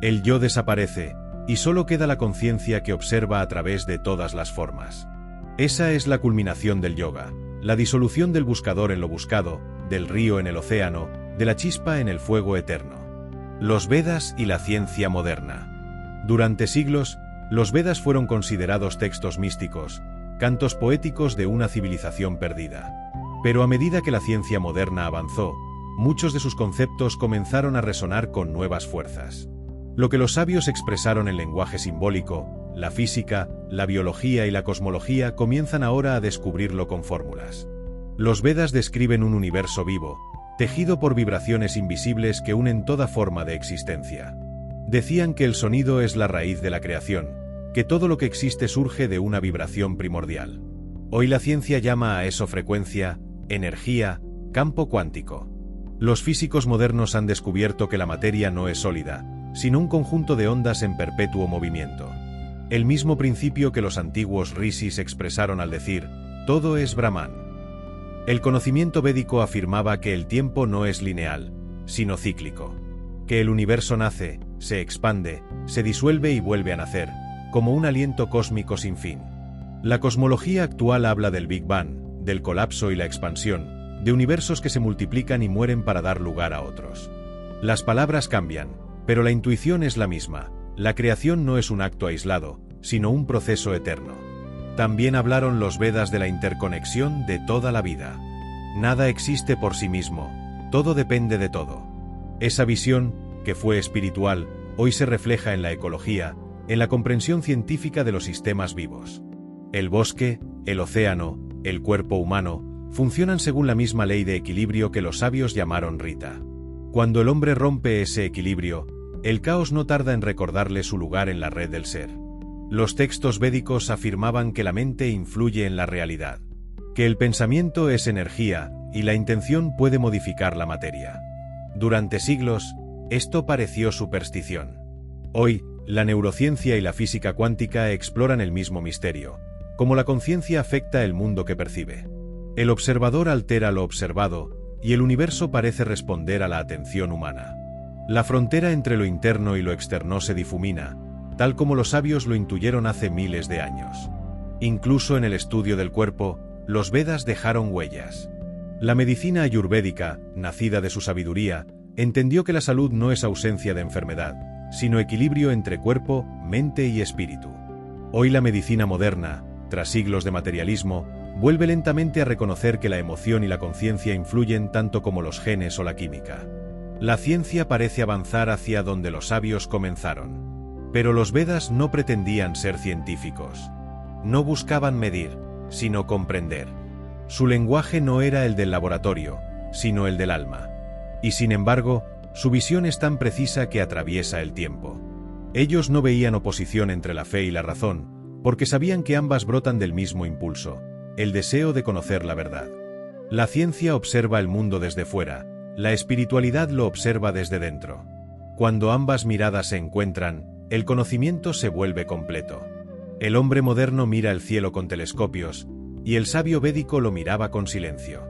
El yo desaparece, y solo queda la conciencia que observa a través de todas las formas. Esa es la culminación del yoga, la disolución del buscador en lo buscado, del río en el océano, de la chispa en el fuego eterno. Los Vedas y la ciencia moderna. Durante siglos, los Vedas fueron considerados textos místicos, cantos poéticos de una civilización perdida. Pero a medida que la ciencia moderna avanzó, muchos de sus conceptos comenzaron a resonar con nuevas fuerzas. Lo que los sabios expresaron en lenguaje simbólico, la física, la biología y la cosmología comienzan ahora a descubrirlo con fórmulas. Los Vedas describen un universo vivo, tejido por vibraciones invisibles que unen toda forma de existencia. Decían que el sonido es la raíz de la creación, que todo lo que existe surge de una vibración primordial. Hoy la ciencia llama a eso frecuencia, energía, campo cuántico. Los físicos modernos han descubierto que la materia no es sólida, sino un conjunto de ondas en perpetuo movimiento. El mismo principio que los antiguos rishis expresaron al decir, todo es Brahman. El conocimiento védico afirmaba que el tiempo no es lineal, sino cíclico. Que el universo nace, se expande, se disuelve y vuelve a nacer, como un aliento cósmico sin fin. La cosmología actual habla del Big Bang, del colapso y la expansión, de universos que se multiplican y mueren para dar lugar a otros. Las palabras cambian, pero la intuición es la misma. La creación no es un acto aislado, sino un proceso eterno. También hablaron los Vedas de la interconexión de toda la vida. Nada existe por sí mismo, todo depende de todo. Esa visión, que fue espiritual, hoy se refleja en la ecología, en la comprensión científica de los sistemas vivos. El bosque, el océano, el cuerpo humano, funcionan según la misma ley de equilibrio que los sabios llamaron Rita. Cuando el hombre rompe ese equilibrio, el caos no tarda en recordarle su lugar en la red del ser. Los textos védicos afirmaban que la mente influye en la realidad, que el pensamiento es energía y la intención puede modificar la materia. Durante siglos, esto pareció superstición. Hoy, la neurociencia y la física cuántica exploran el mismo misterio, cómo la conciencia afecta el mundo que percibe. El observador altera lo observado, y el universo parece responder a la atención humana. La frontera entre lo interno y lo externo se difumina, tal como los sabios lo intuyeron hace miles de años. Incluso en el estudio del cuerpo, los Vedas dejaron huellas. La medicina ayurvédica, nacida de su sabiduría, entendió que la salud no es ausencia de enfermedad, sino equilibrio entre cuerpo, mente y espíritu. Hoy la medicina moderna, tras siglos de materialismo, vuelve lentamente a reconocer que la emoción y la conciencia influyen tanto como los genes o la química. La ciencia parece avanzar hacia donde los sabios comenzaron. Pero los Vedas no pretendían ser científicos. No buscaban medir, sino comprender. Su lenguaje no era el del laboratorio, sino el del alma. Y sin embargo, su visión es tan precisa que atraviesa el tiempo. Ellos no veían oposición entre la fe y la razón, porque sabían que ambas brotan del mismo impulso, el deseo de conocer la verdad. La ciencia observa el mundo desde fuera, la espiritualidad lo observa desde dentro. Cuando ambas miradas se encuentran, el conocimiento se vuelve completo. El hombre moderno mira el cielo con telescopios, y el sabio védico lo miraba con silencio.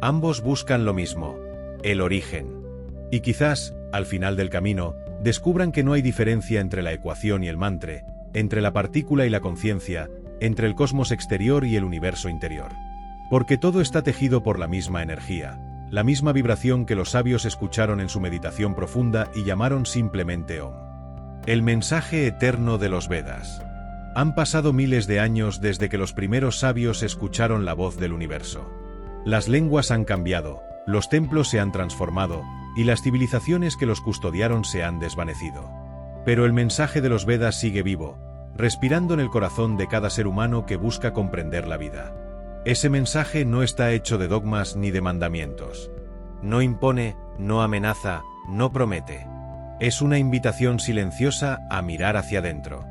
Ambos buscan lo mismo, el origen. Y quizás, al final del camino, descubran que no hay diferencia entre la ecuación y el mantra, entre la partícula y la conciencia, entre el cosmos exterior y el universo interior. Porque todo está tejido por la misma energía, la misma vibración que los sabios escucharon en su meditación profunda y llamaron simplemente Om. El mensaje eterno de los Vedas. Han pasado miles de años desde que los primeros sabios escucharon la voz del universo. Las lenguas han cambiado, los templos se han transformado, y las civilizaciones que los custodiaron se han desvanecido. Pero el mensaje de los Vedas sigue vivo, respirando en el corazón de cada ser humano que busca comprender la vida. Ese mensaje no está hecho de dogmas ni de mandamientos. No impone, no amenaza, no promete. Es una invitación silenciosa a mirar hacia adentro.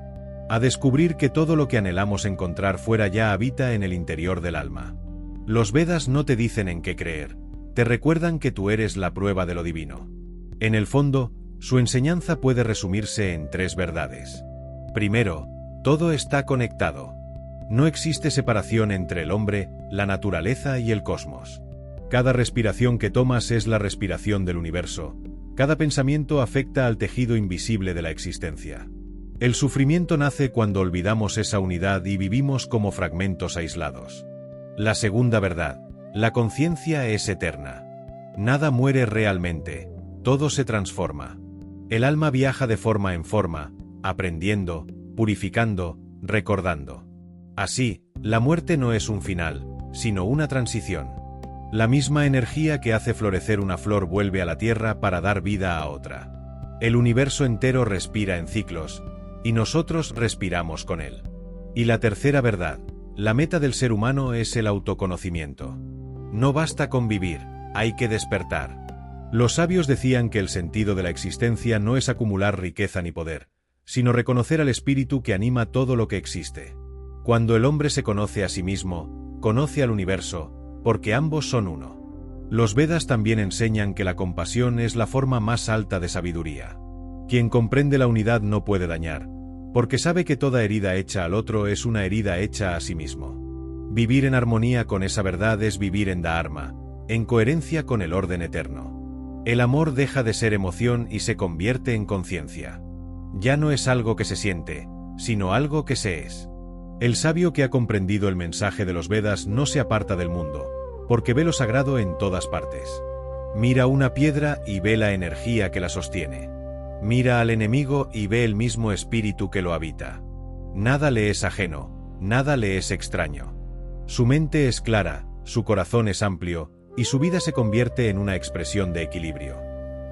a descubrir que todo lo que anhelamos encontrar fuera ya habita en el interior del alma. Los Vedas no te dicen en qué creer, te recuerdan que tú eres la prueba de lo divino. En el fondo, su enseñanza puede resumirse en 3 verdades. Primero, todo está conectado. No existe separación entre el hombre, la naturaleza y el cosmos. Cada respiración que tomas es la respiración del universo. Cada pensamiento afecta al tejido invisible de la existencia. El sufrimiento nace cuando olvidamos esa unidad y vivimos como fragmentos aislados. La segunda verdad, la conciencia es eterna. Nada muere realmente, todo se transforma. El alma viaja de forma en forma, aprendiendo, purificando, recordando. Así, la muerte no es un final, sino una transición. La misma energía que hace florecer una flor vuelve a la tierra para dar vida a otra. El universo entero respira en ciclos, y nosotros respiramos con él. Y la tercera verdad, la meta del ser humano es el autoconocimiento. No basta con vivir, hay que despertar. Los sabios decían que el sentido de la existencia no es acumular riqueza ni poder, sino reconocer al espíritu que anima todo lo que existe. Cuando el hombre se conoce a sí mismo, conoce al universo, porque ambos son uno. Los Vedas también enseñan que la compasión es la forma más alta de sabiduría. Quien comprende la unidad no puede dañar, porque sabe que toda herida hecha al otro es una herida hecha a sí mismo. Vivir en armonía con esa verdad es vivir en Dharma, en coherencia con el orden eterno. El amor deja de ser emoción y se convierte en conciencia. Ya no es algo que se siente, sino algo que se es. El sabio que ha comprendido el mensaje de los Vedas no se aparta del mundo, porque ve lo sagrado en todas partes. Mira una piedra y ve la energía que la sostiene. Mira al enemigo y ve el mismo espíritu que lo habita. Nada le es ajeno, nada le es extraño. Su mente es clara, su corazón es amplio, y su vida se convierte en una expresión de equilibrio.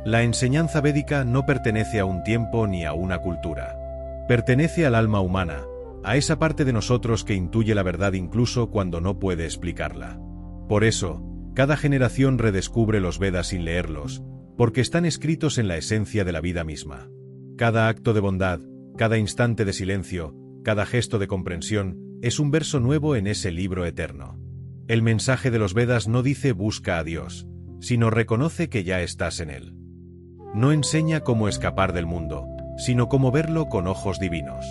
La enseñanza védica no pertenece a un tiempo ni a una cultura. Pertenece al alma humana, a esa parte de nosotros que intuye la verdad incluso cuando no puede explicarla. Por eso, cada generación redescubre los Vedas sin leerlos, porque están escritos en la esencia de la vida misma. Cada acto de bondad, cada instante de silencio, cada gesto de comprensión, es un verso nuevo en ese libro eterno. El mensaje de los Vedas no dice busca a Dios, sino reconoce que ya estás en él. No enseña cómo escapar del mundo, sino cómo verlo con ojos divinos.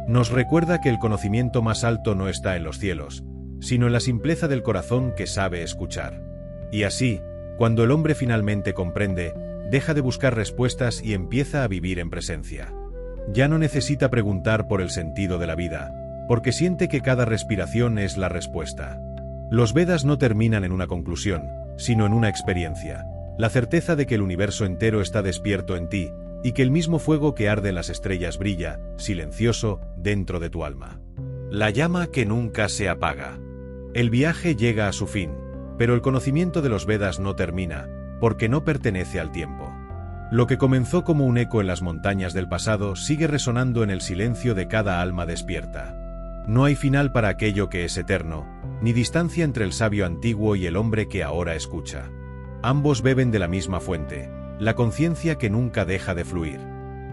Nos recuerda que el conocimiento más alto no está en los cielos, sino en la simpleza del corazón que sabe escuchar. Y así, cuando el hombre finalmente comprende, deja de buscar respuestas y empieza a vivir en presencia. Ya no necesita preguntar por el sentido de la vida, porque siente que cada respiración es la respuesta. Los Vedas no terminan en una conclusión, sino en una experiencia, la certeza de que el universo entero está despierto en ti, y que el mismo fuego que arde en las estrellas brilla, silencioso, dentro de tu alma. La llama que nunca se apaga. El viaje llega a su fin, pero el conocimiento de los Vedas no termina, porque no pertenece al tiempo. Lo que comenzó como un eco en las montañas del pasado sigue resonando en el silencio de cada alma despierta. No hay final para aquello que es eterno, ni distancia entre el sabio antiguo y el hombre que ahora escucha. Ambos beben de la misma fuente, la conciencia que nunca deja de fluir.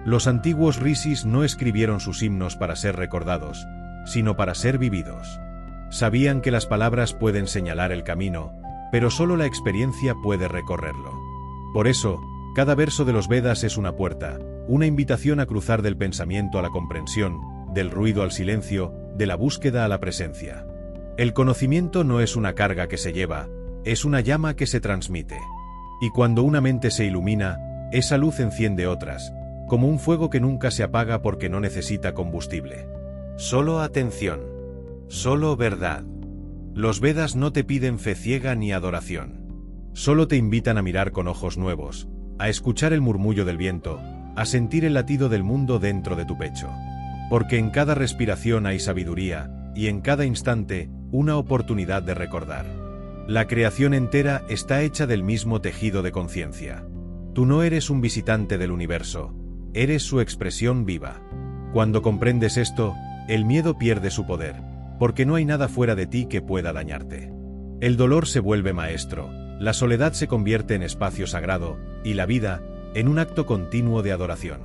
Los antiguos rishis no escribieron sus himnos para ser recordados, sino para ser vividos. Sabían que las palabras pueden señalar el camino, pero solo la experiencia puede recorrerlo. Por eso, cada verso de los Vedas es una puerta, una invitación a cruzar del pensamiento a la comprensión, del ruido al silencio, de la búsqueda a la presencia. El conocimiento no es una carga que se lleva, es una llama que se transmite. Y cuando una mente se ilumina, esa luz enciende otras, como un fuego que nunca se apaga porque no necesita combustible. Solo atención. Solo verdad. Los Vedas no te piden fe ciega ni adoración. Solo te invitan a mirar con ojos nuevos, a escuchar el murmullo del viento, a sentir el latido del mundo dentro de tu pecho. Porque en cada respiración hay sabiduría, y en cada instante, una oportunidad de recordar. La creación entera está hecha del mismo tejido de conciencia. Tú no eres un visitante del universo, eres su expresión viva. Cuando comprendes esto, el miedo pierde su poder, porque no hay nada fuera de ti que pueda dañarte. El dolor se vuelve maestro, la soledad se convierte en espacio sagrado, y la vida, en un acto continuo de adoración.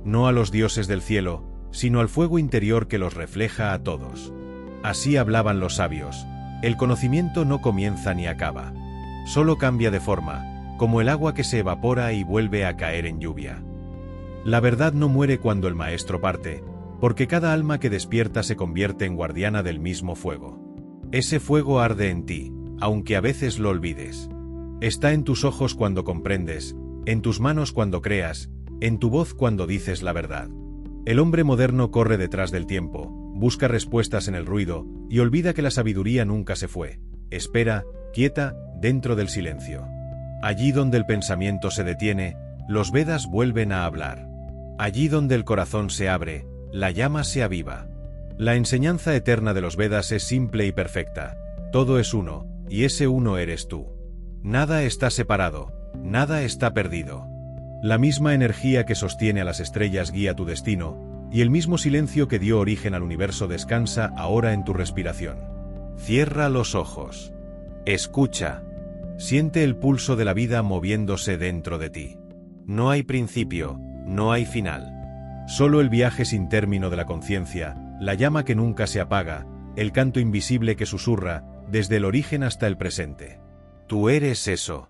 No a los dioses del cielo, sino al fuego interior que los refleja a todos. Así hablaban los sabios. El conocimiento no comienza ni acaba. Solo cambia de forma, como el agua que se evapora y vuelve a caer en lluvia. La verdad no muere cuando el maestro parte, porque cada alma que despierta se convierte en guardiana del mismo fuego. Ese fuego arde en ti, aunque a veces lo olvides. Está en tus ojos cuando comprendes, en tus manos cuando creas, en tu voz cuando dices la verdad. El hombre moderno corre detrás del tiempo, busca respuestas en el ruido, y olvida que la sabiduría nunca se fue. Espera, quieta, dentro del silencio. Allí donde el pensamiento se detiene, los Vedas vuelven a hablar. Allí donde el corazón se abre, la llama se aviva. La enseñanza eterna de los Vedas es simple y perfecta. Todo es uno, y ese uno eres tú. Nada está separado, nada está perdido. La misma energía que sostiene a las estrellas guía tu destino, y el mismo silencio que dio origen al universo descansa ahora en tu respiración. Cierra los ojos. Escucha. Siente el pulso de la vida moviéndose dentro de ti. No hay principio, no hay final. Solo el viaje sin término de la conciencia, la llama que nunca se apaga, el canto invisible que susurra, desde el origen hasta el presente. Tú eres eso.